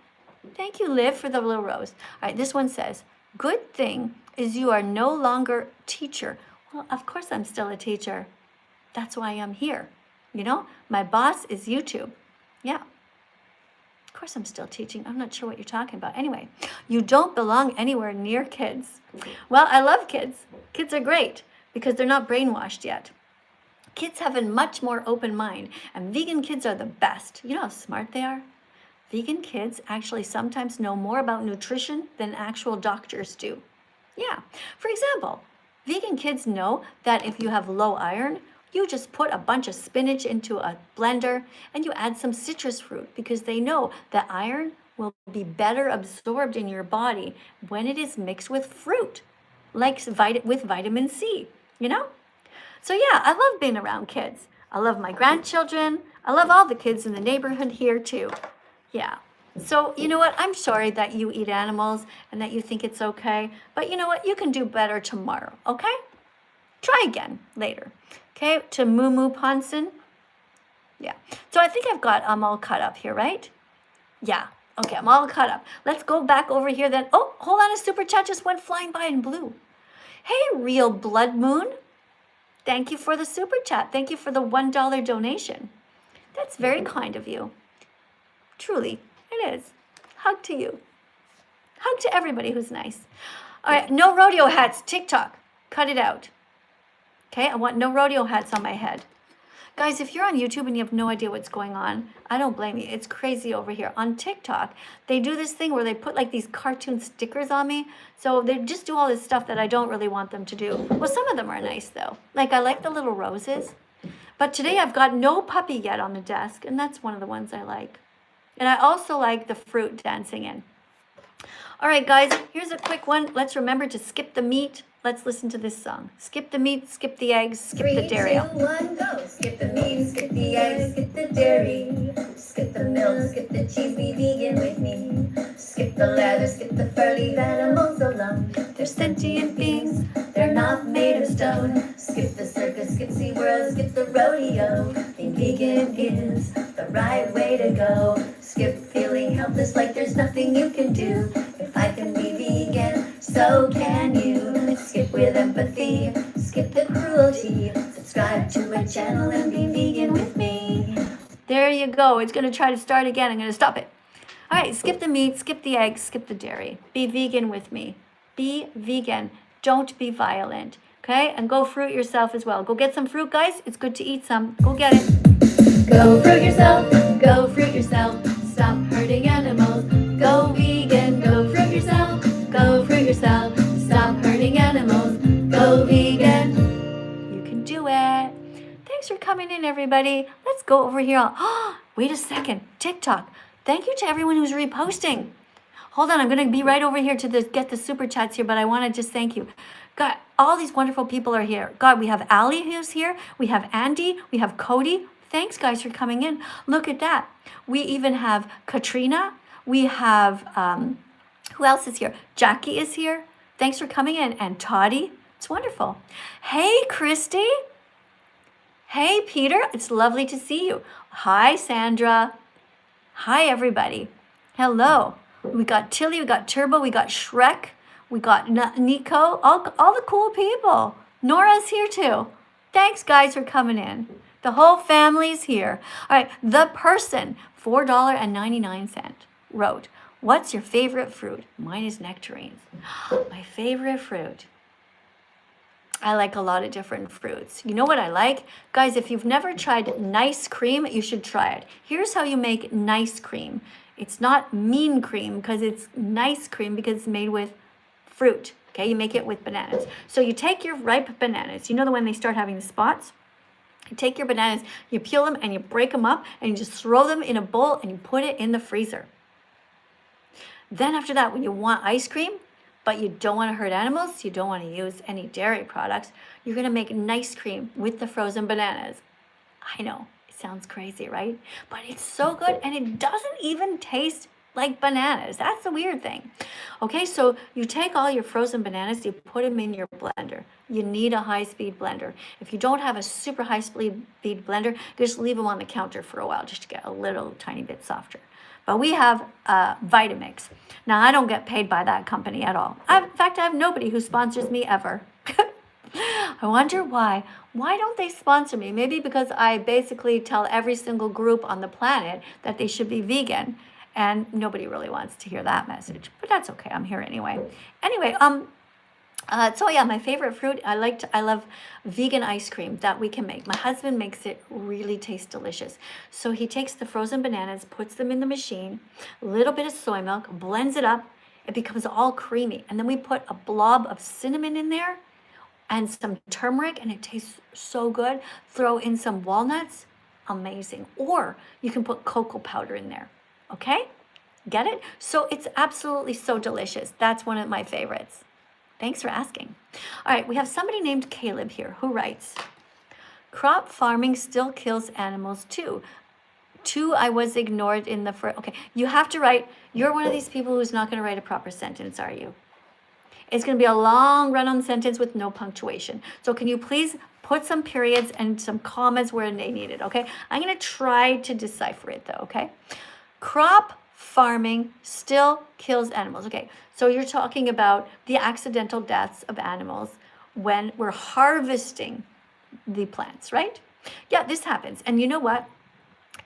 Thank you, Liv, for the little rose. All right, this one says, good thing is you are no longer teacher. Well, of course I'm still a teacher. That's why I'm here. You know, my boss is YouTube. Yeah. Of course I'm still teaching. I'm not sure what you're talking about. Anyway, you don't belong anywhere near kids. Well, I love kids. Kids are great because they're not brainwashed yet. Kids have a much more open mind, and vegan kids are the best. You know how smart they are? Vegan kids actually sometimes know more about nutrition than actual doctors do. Yeah. For example, vegan kids know that if you have low iron, you just put a bunch of spinach into a blender and you add some citrus fruit because they know that iron will be better absorbed in your body when it is mixed with fruit, like with vitamin C, you know? So yeah, I love being around kids. I love my grandchildren. I love all the kids in the neighborhood here too. Yeah. So you know what? I'm sorry that you eat animals and that you think it's okay. But you know what? You can do better tomorrow, okay? Try again later. Okay, to Mumu Ponson. Yeah. So I think I'm all cut up here, right? Yeah. Okay, I'm all cut up. Let's go back over here then. Oh, hold on, a super chat just went flying by in blue. Hey, Real Blood Moon. Thank you for the super chat. Thank you for the $1 donation. That's very kind of you. Truly, it is. Hug to you. Hug to everybody who's nice. All right, no rodeo hats, TikTok. Cut it out. Okay, I want no rodeo hats on my head. Guys, if you're on YouTube and you have no idea what's going on, I don't blame you. It's crazy over here. On TikTok, they do this thing where they put like these cartoon stickers on me. So they just do all this stuff that I don't really want them to do. Well, some of them are nice though. Like I like the little roses. But today I've got no puppy yet on the desk, and that's one of the ones I like. And I also like the fruit dancing in. All right, guys, here's a quick one. Let's remember to skip the meat. Let's listen to this song. Skip the meat, skip the eggs, skip the dairy. 3, 2, 1, go. Skip the meat, skip the eggs, skip the dairy. Skip the milk, skip the cheese, be vegan with me. Skip the leather, skip the fur, leave animals alone. They're sentient beings, they're not made of stone. Skip the circus, skip SeaWorld, skip the rodeo. Being vegan is the right way to go. Skip feeling helpless like there's nothing you can do. If I can be vegan, so can you. Skip with empathy, skip the cruelty. Subscribe to my channel and be vegan with me. There you go. It's going to try to start again. I'm going to stop it. All right, skip the meat, skip the eggs, skip the dairy. Be vegan with me. Be vegan. Don't be violent. Okay? And go fruit yourself as well. Go get some fruit, guys. It's good to eat some. Go get it. Go fruit yourself, go fruit yourself. Stop hurting animals. Go vegan, go fruit yourself. Go fruit yourself. Stop hurting animals. Go vegan. You can do it. Thanks for coming in, everybody. Let's go over here. Oh, wait a second. TikTok. Thank you to everyone who's reposting. Hold on, I'm going to be right over here to get the super chats here, but I want to just thank you. God, all these wonderful people are here. God, we have Ali who's here. We have Andy. We have Cody. Thanks, guys, for coming in. Look at that. We even have Katrina. We have, who else is here? Jackie is here. Thanks for coming in. And Toddy. It's wonderful. Hey, Christy. Hey, Peter, it's lovely to see you. Hi, Sandra. Hi, everybody. Hello. We got Tilly, we got Turbo, we got Shrek, we got Nico, all the cool people. Nora's here too. Thanks, guys, for coming in. The whole family's here. All right, the person, $4.99, wrote, what's your favorite fruit? Mine is nectarines. My favorite fruit. I like a lot of different fruits. You know what I like? Guys, if you've never tried nice cream, you should try it. Here's how you make nice cream. It's not mean cream because it's nice cream because it's made with fruit. Okay, you make it with bananas. So you take your ripe bananas. You know the when they start having the spots? You take your bananas, you peel them and you break them up and you just throw them in a bowl and you put it in the freezer. Then after that, when you want ice cream, but you don't want to hurt animals, you don't want to use any dairy products, you're going to make nice cream with the frozen bananas. I know, it sounds crazy, right? But it's so good and it doesn't even taste like bananas. That's the weird thing. Okay, so you take all your frozen bananas, you put them in your blender. You need a high-speed blender. If you don't have a super high-speed blender, just leave them on the counter for a while just to get a little tiny bit softer. But we have Vitamix. Now, I don't get paid by that company at all. In fact, I have nobody who sponsors me ever. I wonder why. Why don't they sponsor me? Maybe because I basically tell every single group on the planet that they should be vegan. And nobody really wants to hear that message. But that's okay. I'm here anyway. Anyway, so yeah, my favorite fruit, I love vegan ice cream that we can make. My husband makes it really taste delicious. So he takes the frozen bananas, puts them in the machine, a little bit of soy milk, blends it up, it becomes all creamy. And then we put a blob of cinnamon in there and some turmeric and it tastes so good. Throw in some walnuts, amazing. Or you can put cocoa powder in there, okay? Get it? So it's absolutely so delicious. That's one of my favorites. Thanks for asking. All right, we have somebody named Caleb here who writes, crop farming still kills animals too. I was ignored in the first. Okay, you have to write, you're one of these people who's not going to write a proper sentence, are you? It's going to be a long run-on sentence with no punctuation. So can you please put some periods and some commas where they need it, okay? I'm going to try to decipher it though, okay? Crop farming still kills animals. Okay, so you're talking about the accidental deaths of animals when we're harvesting the plants, right? Yeah, this happens. And you know what?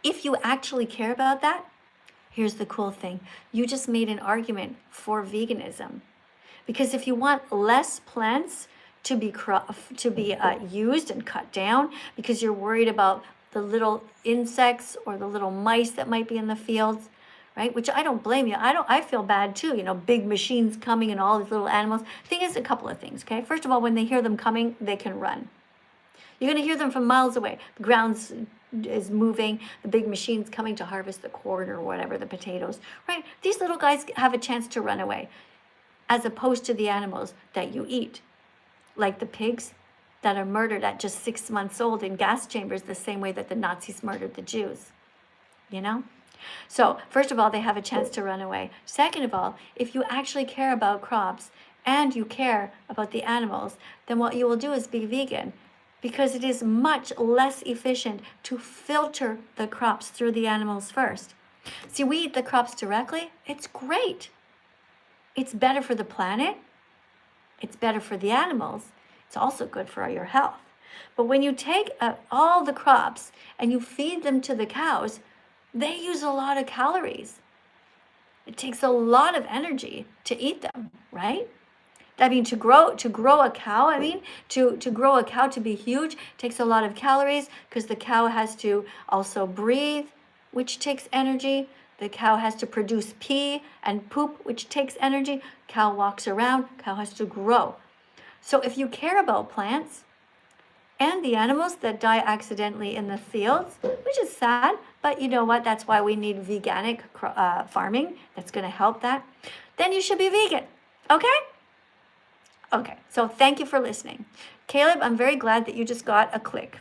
If you actually care about that, here's the cool thing. You just made an argument for veganism. Because if you want less plants to be used and cut down because you're worried about the little insects or the little mice that might be in the fields, right? Which I don't blame you. I feel bad too, you know, big machines coming and all these little animals. Thing is, a couple of things, okay? First of all, when they hear them coming, they can run. You're going to hear them from miles away. The ground is moving. The big machine's coming to harvest the corn or whatever, the potatoes, right? These little guys have a chance to run away as opposed to the animals that you eat, like the pigs that are murdered at just 6 months old in gas chambers the same way that the Nazis murdered the Jews, you know? So first of all, they have a chance to run away. Second of all, if you actually care about crops and you care about the animals, then what you will do is be vegan because it is much less efficient to filter the crops through the animals first. See, we eat the crops directly. It's great. It's better for the planet. It's better for the animals. It's also good for your health. But when you take all the crops and you feed them to the cows, they use a lot of calories. It takes a lot of energy to eat them, right? I mean, to grow a cow, to grow a cow to be huge takes a lot of calories because the cow has to also breathe, which takes energy. The cow has to produce pee and poop, which takes energy. Cow walks around, cow has to grow. So if you care about plants and the animals that die accidentally in the fields, which is sad, but you know what? That's why we need veganic farming. That's going to help that. Then you should be vegan, okay? Okay, so thank you for listening. Caleb, I'm very glad that you just got a click.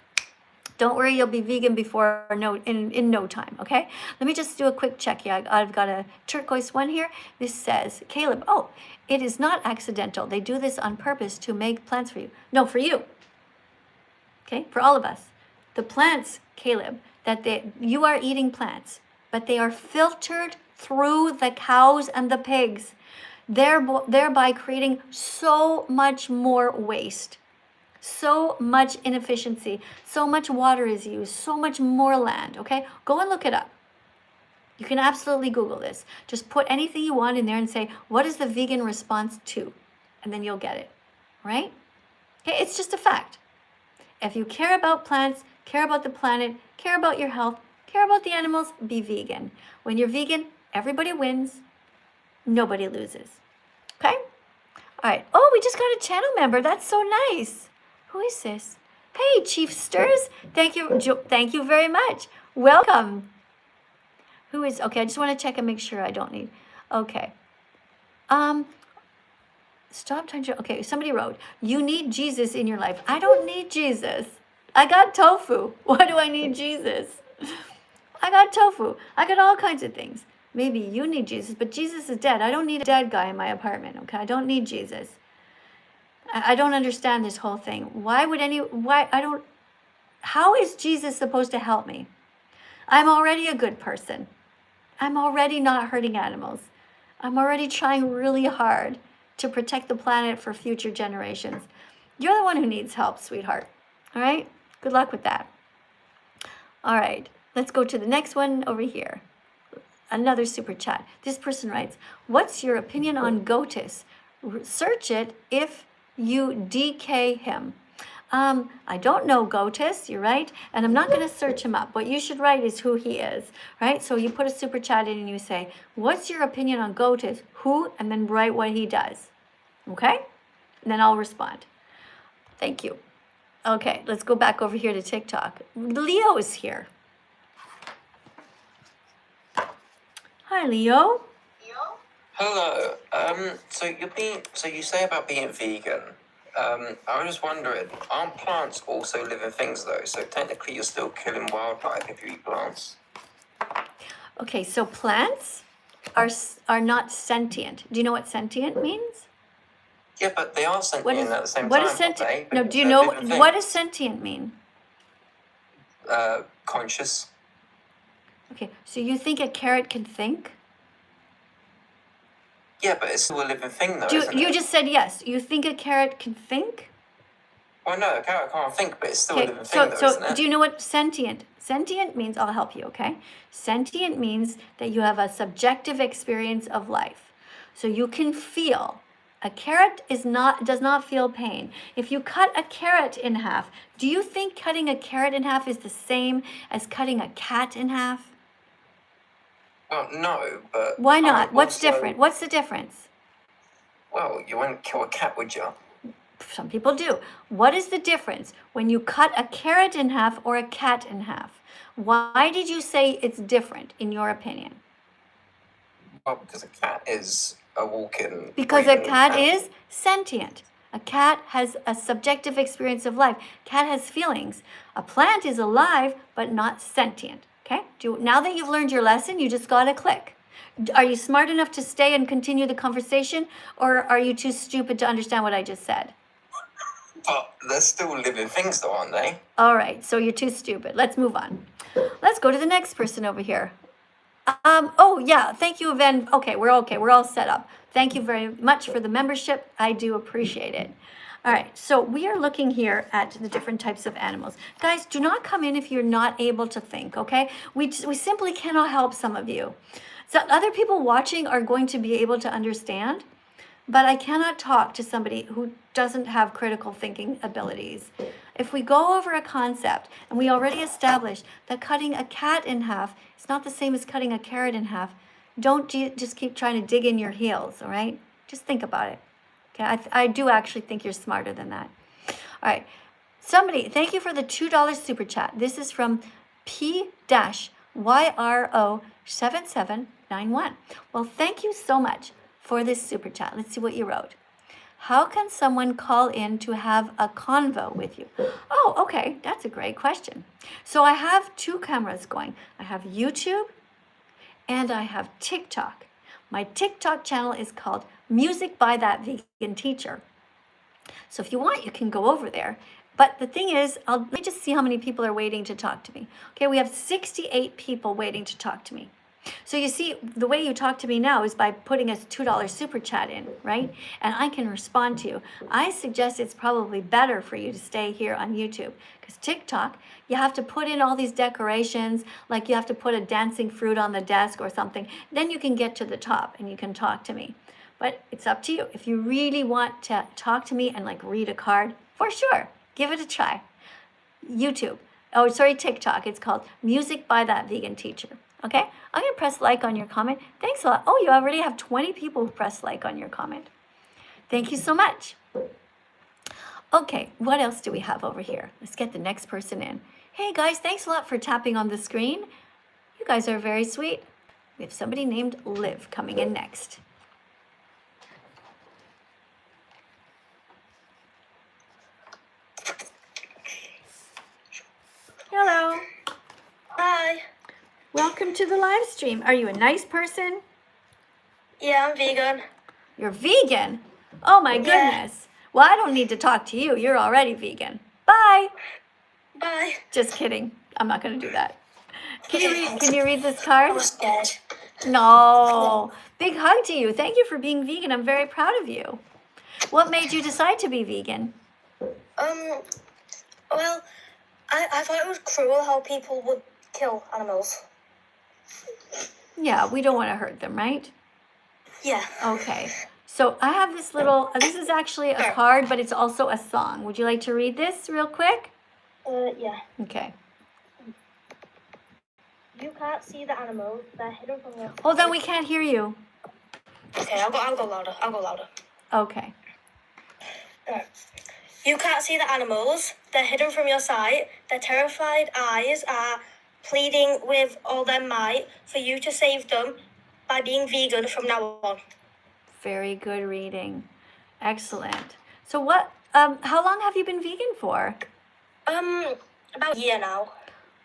Don't worry, you'll be vegan before in no time, okay? Let me just do a quick check here. I've got a turquoise one here. This says, Caleb, oh, it is not accidental. They do this on purpose to make plants for you. No, for you. Okay, for all of us. The plants, Caleb, you are eating plants, but they are filtered through the cows and the pigs, thereby creating so much more waste, so much inefficiency, so much water is used, so much more land, okay? Go and look it up. You can absolutely Google this. Just put anything you want in there and say, what is the vegan response to? And then you'll get it, right? Okay, it's just a fact. If you care about plants, care about the planet, care about your health, care about the animals, be vegan. When you're vegan, everybody wins, nobody loses. Okay? All right. Oh, we just got a channel member. That's so nice. Who is this? Hey, Chief Stirs. Thank you very much. Welcome. Who is, okay, I just want to check and make sure I don't need, okay. Stop trying to, okay, somebody wrote, you need Jesus in your life. I don't need Jesus. I got tofu. Why do I need Jesus? I got tofu. I got all kinds of things. Maybe you need Jesus, but Jesus is dead. I don't need a dead guy in my apartment, okay? I don't need Jesus. I don't understand this whole thing. How is Jesus supposed to help me? I'm already a good person. I'm already not hurting animals. I'm already trying really hard to protect the planet for future generations. You're the one who needs help, sweetheart. All right? Good luck with that. All right. Let's go to the next one over here. Another super chat. This person writes, what's your opinion on GOTUS? Search it if you DK him. I don't know GOTUS, you're right, and I'm not going to search him up. What you should write is who he is, right? So you put a super chat in and you say, what's your opinion on GOTUS? Who? And then write what he does, okay? And then I'll respond. Thank you. Okay, let's go back over here to TikTok. Leo is here. Hi, Leo. Hello. So you say about being vegan. I was just wondering, aren't plants also living things though? So technically you're still killing wildlife if you eat plants. Okay, so plants are not sentient. Do you know what sentient means? Yeah, but they are sentient at the same what time. is sentient? Aren't they? No, Because do you they're know living what does things. sentient mean? Conscious. Okay, so you think a carrot can think? Yeah, but it's still a living thing though, isn't You it? just said yes. You think a carrot can think? Well, no, a carrot can't think, but it's still a Okay, living thing though, isn't so it? do you know what sentient? Sentient means, I'll help you, okay? Sentient means that you have a subjective experience of life. So you can feel. A carrot does not feel pain. If you cut a carrot in half, do you think cutting a carrot in half is the same as cutting a cat in half? Well, no, but... Why not? What's also, different? What's the difference? Well, you wouldn't kill a cat, would you? Some people do. What is the difference when you cut a carrot in half or a cat in half? Why did you say it's different, in your opinion? Well, because a cat is a walking... Because a breathing cat animal. is sentient. A cat has a subjective experience of life. Cat has feelings. A plant is alive, but not sentient. Okay? Now that you've learned your lesson, you just got to click. Are you smart enough to stay and continue the conversation, or are you too stupid to understand what I just said? But they're still living things though, aren't they? All right, so you're too stupid. Let's move on. Let's go to the next person over here. Oh yeah, thank you, Ven. Okay, we're all set up. Thank you very much for the membership. I do appreciate it. All right, so we are looking here at the different types of animals. Guys, do not come in if you're not able to think, okay? We simply cannot help some of you. So other people watching are going to be able to understand, but I cannot talk to somebody who doesn't have critical thinking abilities. If we go over a concept, and we already established that cutting a cat in half is not the same as cutting a carrot in half, don't just keep trying to dig in your heels, all right? Just think about it. Okay, I do actually think you're smarter than that. All right, somebody, thank you for the $2 super chat. This is from P-YRO7791. Well, thank you so much for this super chat. Let's see what you wrote. How can someone call in to have a convo with you? Oh, okay, that's a great question. So I have two cameras going. I have YouTube and I have TikTok. My TikTok channel is called Music by That Vegan Teacher. So if you want, you can go over there But the thing is, let me just see how many people are waiting to talk to me. Okay, we have 68 people waiting to talk to me. So you see, the way you talk to me now is by putting a $2 super chat in, right? And I can respond to you. I suggest it's probably better for you to stay here on YouTube, because TikTok, you have to put in all these decorations, like you have to put a dancing fruit on the desk or something. Then you can get to the top and you can talk to me. But it's up to you. If you really want to talk to me and like read a card, for sure, give it a try. YouTube. Oh, sorry, TikTok. It's called Music by That Vegan Teacher. Okay? I'm going to press like on your comment. Thanks a lot. Oh, you already have 20 people who press like on your comment. Thank you so much. Okay, what else do we have over here? Let's get the next person in. Hey guys, thanks a lot for tapping on the screen. You guys are very sweet. We have somebody named Liv coming in next. Hello. Hi. Welcome to the live stream. Are you a nice person? Yeah, I'm vegan. You're vegan? Oh my goodness. Well, I don't need to talk to you. You're already vegan. Bye. Bye. Just kidding. I'm not going to do that. Can you read this card? I was scared. No. Big hug to you. Thank you for being vegan. I'm very proud of you. What made you decide to be vegan? Well, I thought it was cruel how people would kill animals. Yeah, we don't want to hurt them, right? Yeah. Okay. So I have this little, this is actually a card, but it's also a song. Would you like to read this real quick? Yeah. Okay. You can't see the animals. They're hidden from your... Hold on, we can't hear you. Okay, I'll go louder. I'll go louder. Okay. Alright. You can't see the animals. They're hidden from your sight. Their terrified eyes are pleading with all their might for you to save them by being vegan from now on. Very good reading. Excellent. So how long have you been vegan for? About a year now.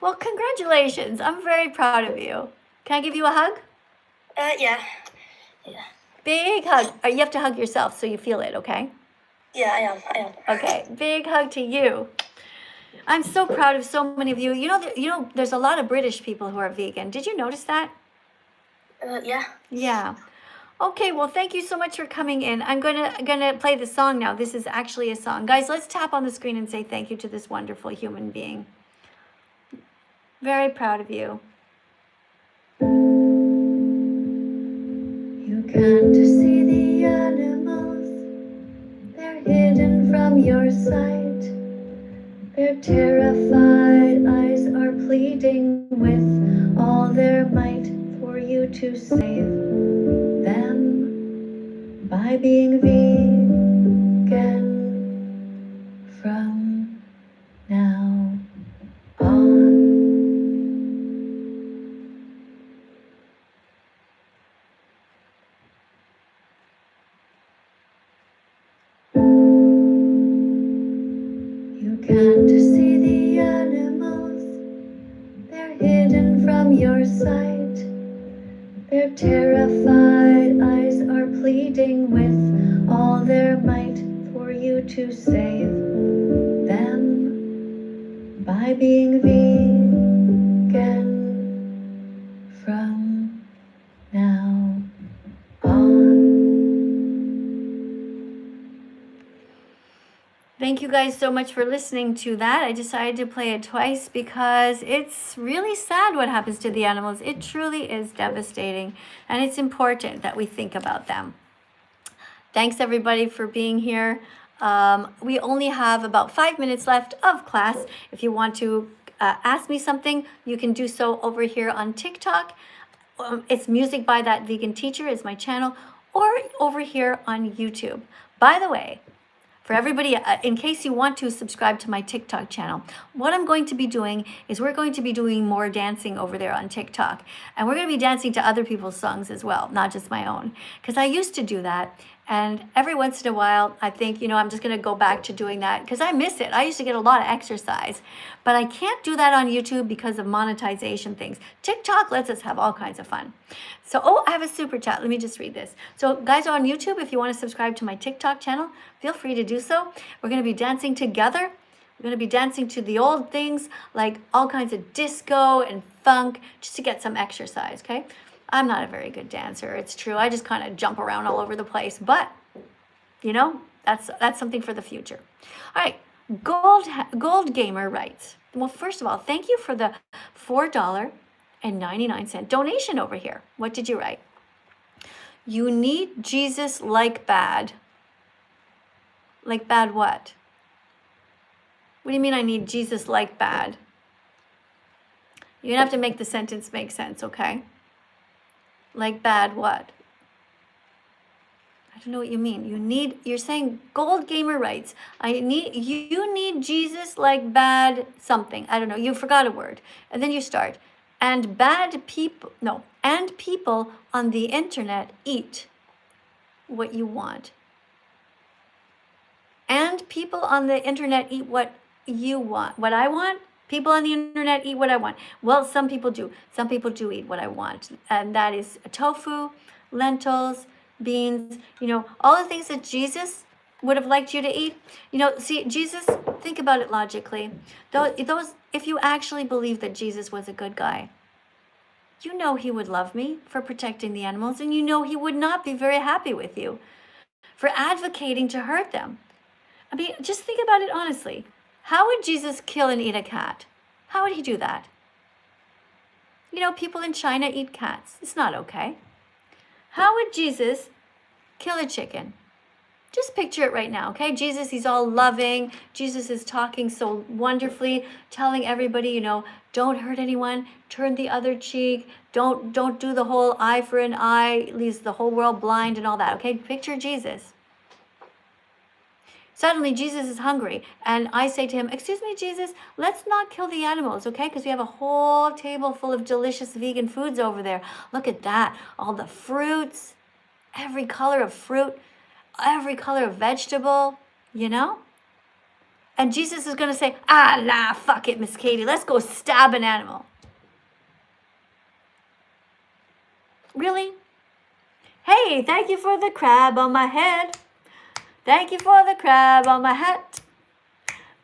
Well, congratulations. I'm very proud of you. Can I give you a hug? Yeah. Big hug. You have to hug yourself so you feel it, okay? Yeah, I am. Okay, big hug to you. I'm so proud of so many of you. You know, there's a lot of British people who are vegan. Did you notice that? Yeah. Yeah. Okay, well, thank you so much for coming in. I'm gonna play the song now. This is actually a song. Guys, let's tap on the screen and say thank you to this wonderful human being. Very proud of you. You can't see the animals, they're hidden from your sight. Their terrified eyes are pleading with all their might for you to save them by being vegan from now on. You can't see the animals, they're hidden from your sight. Their terrified eyes are pleading with all their might for you to save them by being vegan from now on. Thank you guys so much for listening to that. I decided to play it twice because it's really sad what happens to the animals. It truly is devastating, and it's important that we think about them. Thanks everybody for being here. We only have about 5 minutes left of class. If you want to ask me something, you can do so over here on TikTok. It's Music by That Vegan Teacher is my channel, or over here on YouTube. By the way, for everybody, in case you want to subscribe to my TikTok channel, what I'm going to be doing is we're going to be doing more dancing over there on TikTok. And we're going to be dancing to other people's songs as well, not just my own. Because I used to do that. And every once in a while, I think, I'm just going to go back to doing that because I miss it. I used to get a lot of exercise. But I can't do that on YouTube because of monetization things. TikTok lets us have all kinds of fun. So, I have a super chat. Let me just read this. So, guys on YouTube, if you want to subscribe to my TikTok channel, feel free to do so. We're going to be dancing together You're going to be dancing to the old things, like all kinds of disco and funk, just to get some exercise, okay? I'm not a very good dancer, it's true. I just kind of jump around all over the place, but you know, that's something for the future. All right, Gold Gamer writes, well, first of all, thank you for the $4.99 donation over here. What did you write? You need Jesus like bad. Like bad what? What do you mean I need Jesus like bad? You're gonna have to make the sentence make sense, okay? Like bad what? I don't know what you mean. You're saying Gold Gamer writes, you need Jesus like bad something. I don't know, you forgot a word. And then you start, and people on the internet eat what you want. And people on the internet eat what you want. What I want? People on the internet eat what I want. Well, some people do. Some people do eat what I want. And that is tofu, lentils, beans, you know, all the things that Jesus would have liked you to eat. You know, see, Jesus, think about it logically. Those, if you actually believe that Jesus was a good guy, you know he would love me for protecting the animals, and you know he would not be very happy with you for advocating to hurt them. I mean, just think about it honestly. How would Jesus kill and eat a cat? How would he do that? You know, people in China eat cats. It's not okay. How would Jesus kill a chicken? Just picture it right now, okay? Jesus, he's all loving. Jesus is talking so wonderfully, telling everybody, you know, don't hurt anyone, turn the other cheek, don't do the whole eye for an eye, leaves the whole world blind and all that, okay? Picture Jesus. Suddenly, Jesus is hungry, and I say to him, excuse me, Jesus, let's not kill the animals, okay? Because we have a whole table full of delicious vegan foods over there. Look at that, all the fruits, every color of fruit, every color of vegetable, you know? And Jesus is going to say, nah, fuck it, Miss Katie, let's go stab an animal. Really? Hey, thank you for the crab on my head. Thank you for the crab on my hat.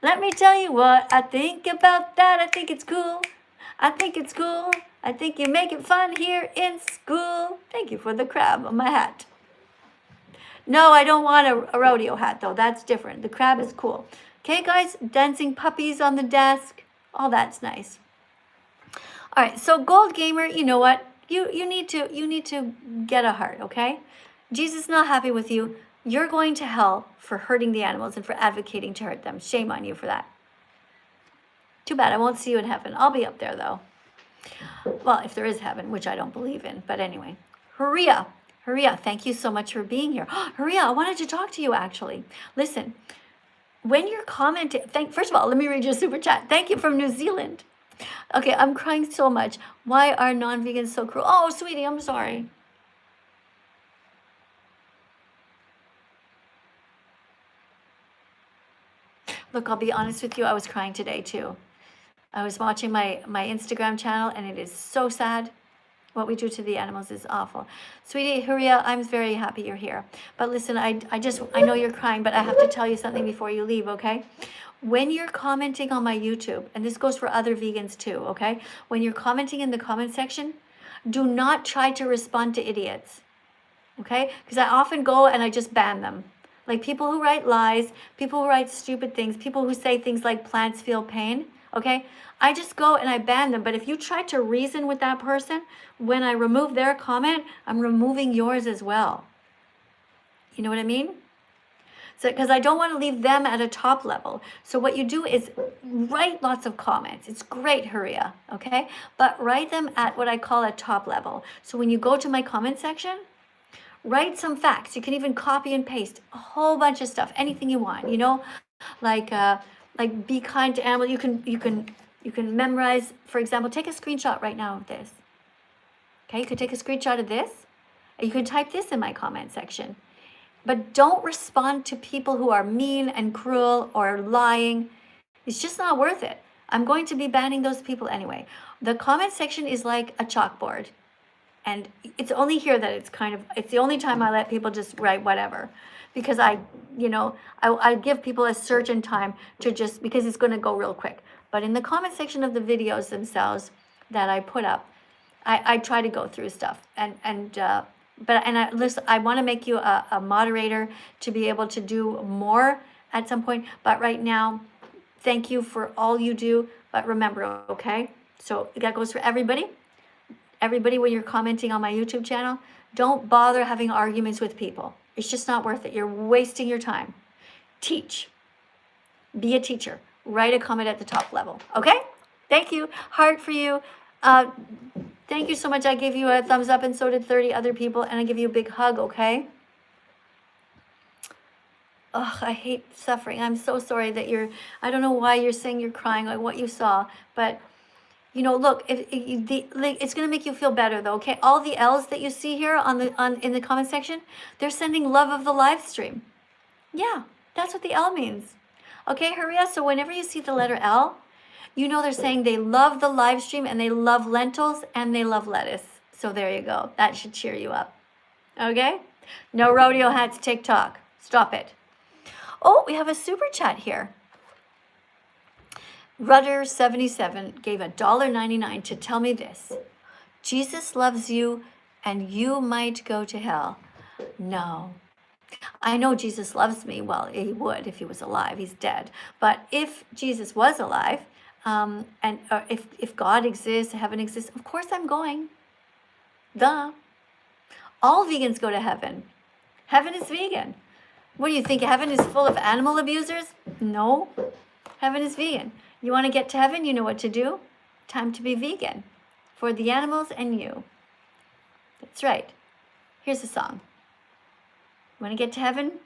Let me tell you what I think about that. I think it's cool. I think it's cool. I think you make it fun here in school. Thank you for the crab on my hat. No, I don't want a rodeo hat, though. That's different. The crab is cool. Okay, guys? Dancing puppies on the desk. All that's nice. All right, so Gold Gamer, you know what? You need to get a heart, okay? Jesus is not happy with you. You're going to hell for hurting the animals and for advocating to hurt them. Shame on you for that. Too bad, I won't see you in heaven. I'll be up there, though. Well, if there is heaven, which I don't believe in. But anyway, Haria, thank you so much for being here. Haria, I wanted to talk to you, actually. Listen, when you're commenting, first of all, let me read your super chat. Thank you from New Zealand. Okay, I'm crying so much. Why are non-vegans so cruel? Oh, sweetie, I'm sorry. Look, I'll be honest with you, I was crying today too. I was watching my Instagram channel, and it is so sad. What we do to the animals is awful. Sweetie, Huria, I'm very happy you're here. But listen, I know you're crying, but I have to tell you something before you leave, okay? When you're commenting on my YouTube, and this goes for other vegans too, okay? When you're commenting in the comment section, do not try to respond to idiots, okay? Because I often go and I just ban them. Like people who write lies, people who write stupid things, people who say things like plants feel pain, okay? I just go and I ban them. But if you try to reason with that person, when I remove their comment, I'm removing yours as well. You know what I mean? So, because I don't want to leave them at a top level. So what you do is write lots of comments. It's great, Huria, okay? But write them at what I call a top level. So when you go to my comment section, write some facts. You can even copy and paste a whole bunch of stuff, anything you want, you know, like be kind to animals. You can memorize, for example, take a screenshot right now of this. Okay, you could take a screenshot of this, and you can type this in my comment section. But don't respond to people who are mean and cruel or lying. It's just not worth it. I'm going to be banning those people anyway. The comment section is like a chalkboard. And it's only here that it's the only time I let people just write whatever. because I give people a certain time to just, because it's going to go real quick. But in the comment section of the videos themselves that I put up, I try to go through stuff, I want to make you a moderator to be able to do more at some point. But right now, thank you for all you do. But remember, okay? So that goes for everybody. Everybody, when you're commenting on my YouTube channel, don't bother having arguments with people. It's just not worth it. You're wasting your time. Teach. Be a teacher. Write a comment at the top level. Okay? Thank you. Heart for you. Thank you so much. I gave you a thumbs up, and so did 30 other people. And I give you a big hug, okay? Ugh, I hate suffering. I'm so sorry that I don't know why you're saying you're crying, like what you saw. But, look, it's going to make you feel better, though, okay? All the L's that you see here in the comment section, they're sending love of the live stream. Yeah, that's what the L means. Okay, Haria, so whenever you see the letter L, they're saying they love the live stream, and they love lentils, and they love lettuce. So there you go. That should cheer you up. Okay? No rodeo hats TikTok. Stop it. Oh, we have a super chat here. Rudder77 gave $1.99 to tell me this. Jesus loves you, and you might go to hell. No. I know Jesus loves me. Well, he would if he was alive. He's dead. But if Jesus was alive, if God exists, heaven exists, of course I'm going. Duh. All vegans go to heaven. Heaven is vegan. What do you think? Heaven is full of animal abusers? No. Heaven is vegan. You want to get to heaven? You know what to do. Time to be vegan. For the animals and you. That's right. Here's a song. Want to get to heaven?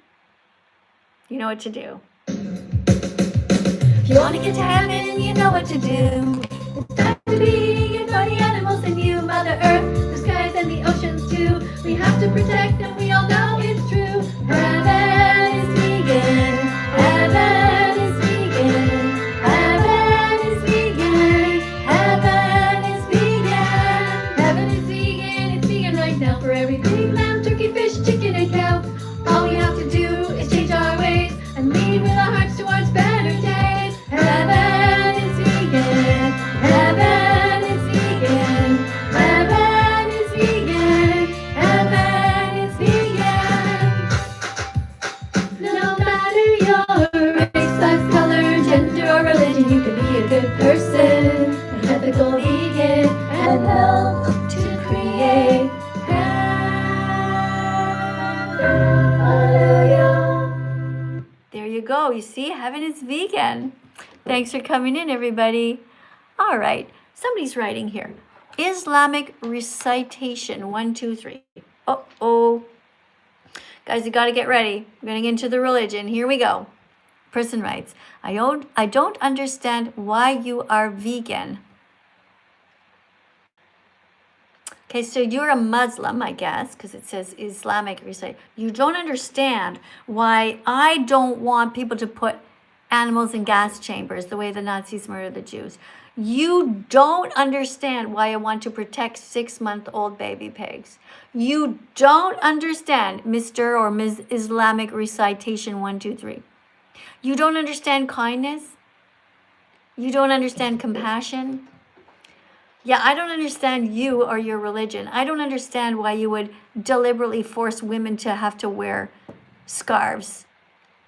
You know what to do. If you want to get to heaven, you know what to do. It's time to be vegan for the animals and you. Mother Earth, the skies and the oceans too. We have to protect them, we all know it's true. Heaven is vegan. Heaven is vegan. Heaven is vegan. Heaven is vegan. Heaven is vegan. It's vegan right now for every pig, lamb, turkey, fish, chicken, and cow. All we have to do is change our ways and lead with our hearts towards better days. Heaven is vegan. Heaven is vegan. Heaven is vegan. Heaven is vegan. No matter your race, size, color, gender, or religion, you can be a good person, an ethical vegan, and help to create. Hallelujah. There you go. You see, heaven is vegan. Thanks for coming in, everybody. All right. Somebody's writing here. Islamic recitation 1, 2, 3. Uh-oh. Guys, you got to get ready. We're going to get into the religion. Here we go. Person writes, I don't understand why you are vegan. Okay, so you're a Muslim, I guess, because it says Islamic recite. You don't understand why I don't want people to put animals in gas chambers the way the Nazis murdered the Jews. You don't understand why I want to protect 6-month-old baby pigs. You don't understand Mr. or Ms. Islamic recitation 1, 2, 3. You don't understand kindness. You don't understand compassion. Yeah, I don't understand you or your religion. I don't understand why you would deliberately force women to have to wear scarves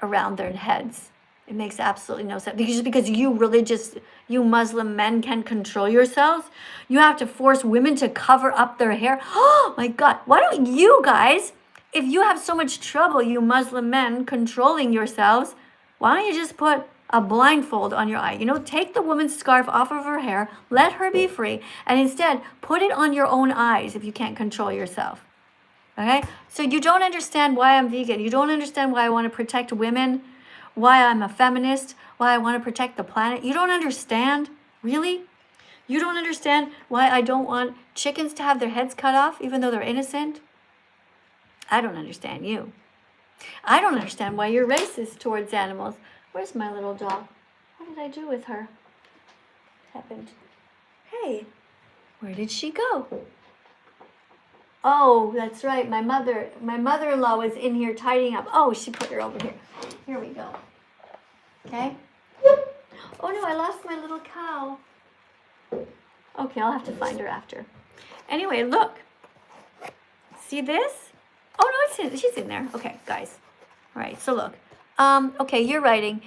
around their heads. It makes absolutely no sense. Because you Muslim men can't control yourselves, you have to force women to cover up their hair. Oh my God, why don't you guys, if you have so much trouble, you Muslim men, controlling yourselves, why don't you just put a blindfold on your eye? Take the woman's scarf off of her hair, let her be free, and instead put it on your own eyes if you can't control yourself. Okay? So you don't understand why I'm vegan. You don't understand why I want to protect women, why I'm a feminist, why I want to protect the planet. You don't understand? Really? You don't understand why I don't want chickens to have their heads cut off even though they're innocent? I don't understand you. I don't understand why you're racist towards animals. Where's my little dog? What did I do with her? What happened? Hey, where did she go? Oh, that's right. My mother-in-law was in here tidying up. Oh, she put her over here. Here we go. Okay. Oh no, I lost my little cow. Okay, I'll have to find her after. Anyway, look. See this? Oh no, she's in there. Okay, guys. All right, so look. Okay, you're writing.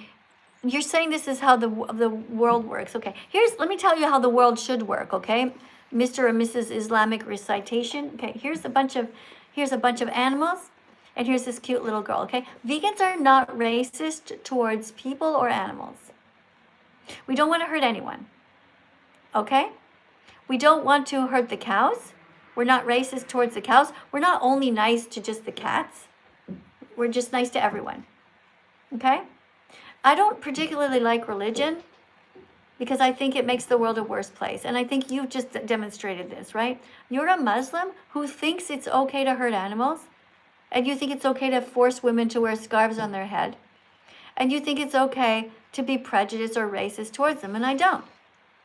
You're saying this is how the world works. Okay, let me tell you how the world should work. Okay, Mr. or Mrs. Islamic recitation. Okay, here's a bunch of animals, and here's this cute little girl. Okay, vegans are not racist towards people or animals. We don't want to hurt anyone. Okay, we don't want to hurt the cows. We're not racist towards the cows. We're not only nice to just the cats. We're just nice to everyone. Okay? I don't particularly like religion because I think it makes the world a worse place. And I think you've just demonstrated this, right? You're a Muslim who thinks it's okay to hurt animals, and you think it's okay to force women to wear scarves on their head, and you think it's okay to be prejudiced or racist towards them, and I don't.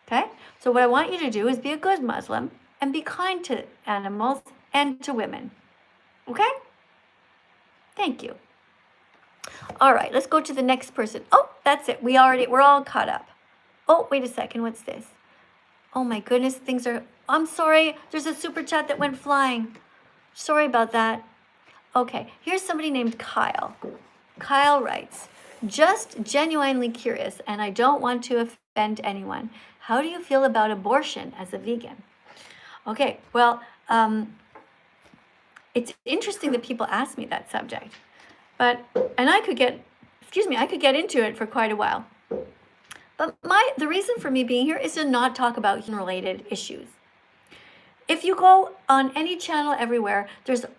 Okay? So what I want you to do is be a good Muslim and be kind to animals and to women. Okay? Thank you. All right, let's go to the next person. Oh, that's it. We're all caught up. Oh, wait a second. What's this? Oh my goodness, I'm sorry. There's a super chat that went flying. Sorry about that. Okay, here's somebody named Kyle. Kyle writes, just genuinely curious, and I don't want to offend anyone. How do you feel about abortion as a vegan? Okay, well, it's interesting that people ask me that subject, and I could get into it for quite a while. But the reason for me being here is to not talk about human-related issues. If you go on any channel everywhere,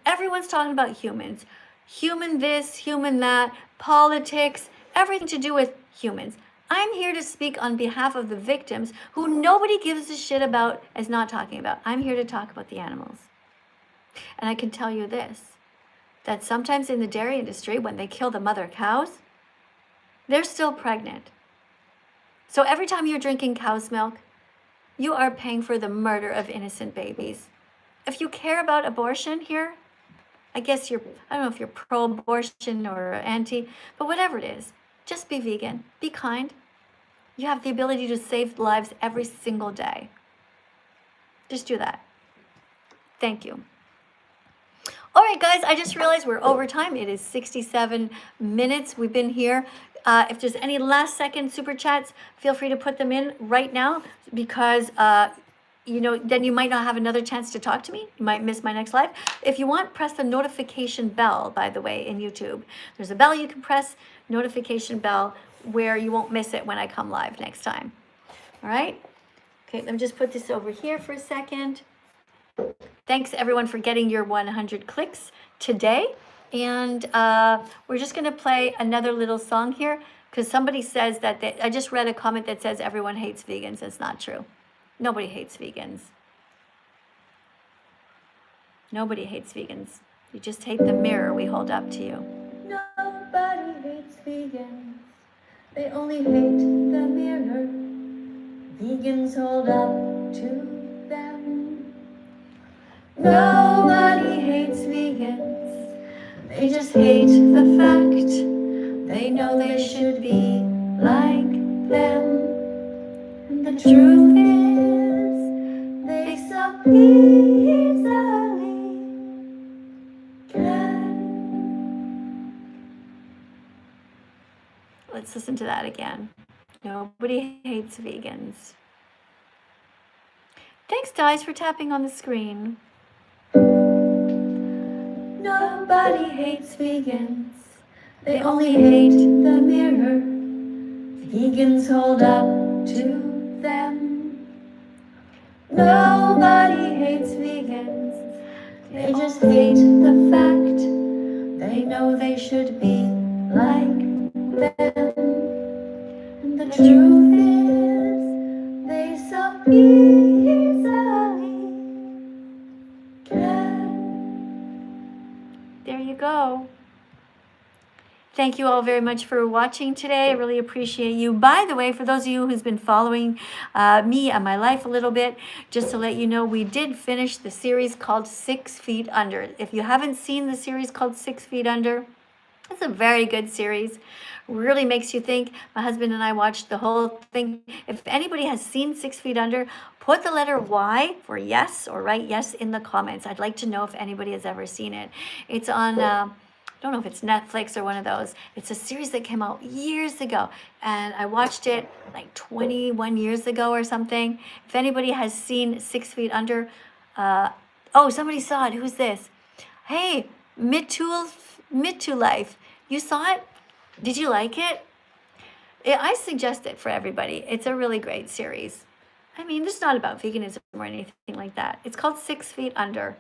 everyone's talking about humans. Human this, human that, politics, everything to do with humans. I'm here to speak on behalf of the victims who nobody gives a shit about as not talking about. I'm here to talk about the animals. And I can tell you this, that sometimes in the dairy industry, when they kill the mother cows, they're still pregnant. So every time you're drinking cow's milk, you are paying for the murder of innocent babies. If you care about abortion here, I guess I don't know if you're pro-abortion or anti, but whatever it is, just be vegan, be kind. You have the ability to save lives every single day. Just do that. Thank you. All right, guys, I just realized we're over time. It is 67 minutes. We've been here. If there's any last second super chats, feel free to put them in right now because, then you might not have another chance to talk to me. You might miss my next live. If you want, press the notification bell, by the way, in YouTube. There's a bell you can press, notification bell, where you won't miss it when I come live next time. All right? Okay, let me just put this over here for a second. Thanks, everyone, for getting your 100 clicks today. And we're just going to play another little song here because somebody says that I just read a comment that says everyone hates vegans. It's not true. Nobody hates vegans. Nobody hates vegans. You just hate the mirror we hold up to you. Nobody hates vegans. They only hate the mirror vegans hold up to them. Nobody hates vegans. They just hate the fact they know they should be like them. And the truth is, they so easily can. Let's listen to that again. Nobody hates vegans. Thanks, guys, for tapping on the screen. Nobody hates vegans. They only hate the mirror vegans hold up to them. Nobody hates vegans. They just hate the fact they know they should be like them. And the truth is, they so easily can. There you go. Thank you all very much for watching today. I really appreciate you. By the way, for those of you who's been following me and my life a little bit, just to let you know, we did finish the series called 6 Feet Under. If you haven't seen the series called 6 Feet Under, it's a very good series. Really makes you think. My husband and I watched the whole thing. If anybody has seen 6 Feet Under, put the letter Y for yes or write yes in the comments. I'd like to know if anybody has ever seen it. It's on, I don't know if it's Netflix or one of those. It's a series that came out years ago, and I watched it like 21 years ago or something. If anybody has seen 6 Feet Under, oh, somebody saw it. Who's this? Hey, Mid to Life. You saw it? Did you like it? I suggest it for everybody. It's a really great series. I mean, it's not about veganism or anything like that. It's called 6 Feet Under.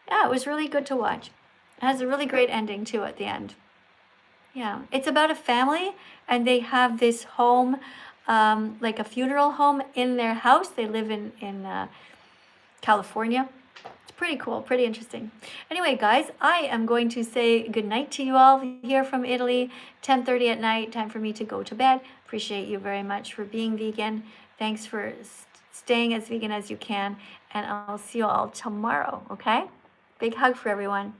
Yeah, it was really good to watch. It has a really great ending too at the end. Yeah, it's about a family, and they have this home, like a funeral home in their house. They live in California. It's pretty cool, pretty interesting. Anyway, guys, I am going to say good night to you all here from Italy. 10:30 at night, time for me to go to bed. Appreciate you very much for being vegan. Thanks for staying as vegan as you can, and I'll see you all tomorrow, okay? Big hug for everyone.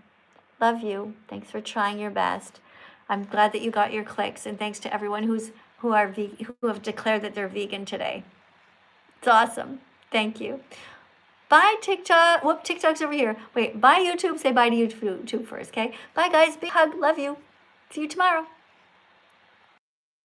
Love you. Thanks for trying your best. I'm glad that you got your clicks, and thanks to everyone who have declared that they're vegan today. It's awesome. Thank you. Bye, TikTok. Whoop, TikTok's over here. Wait, bye, YouTube. Say bye to YouTube first, okay? Bye, guys. Big hug. Love you. See you tomorrow.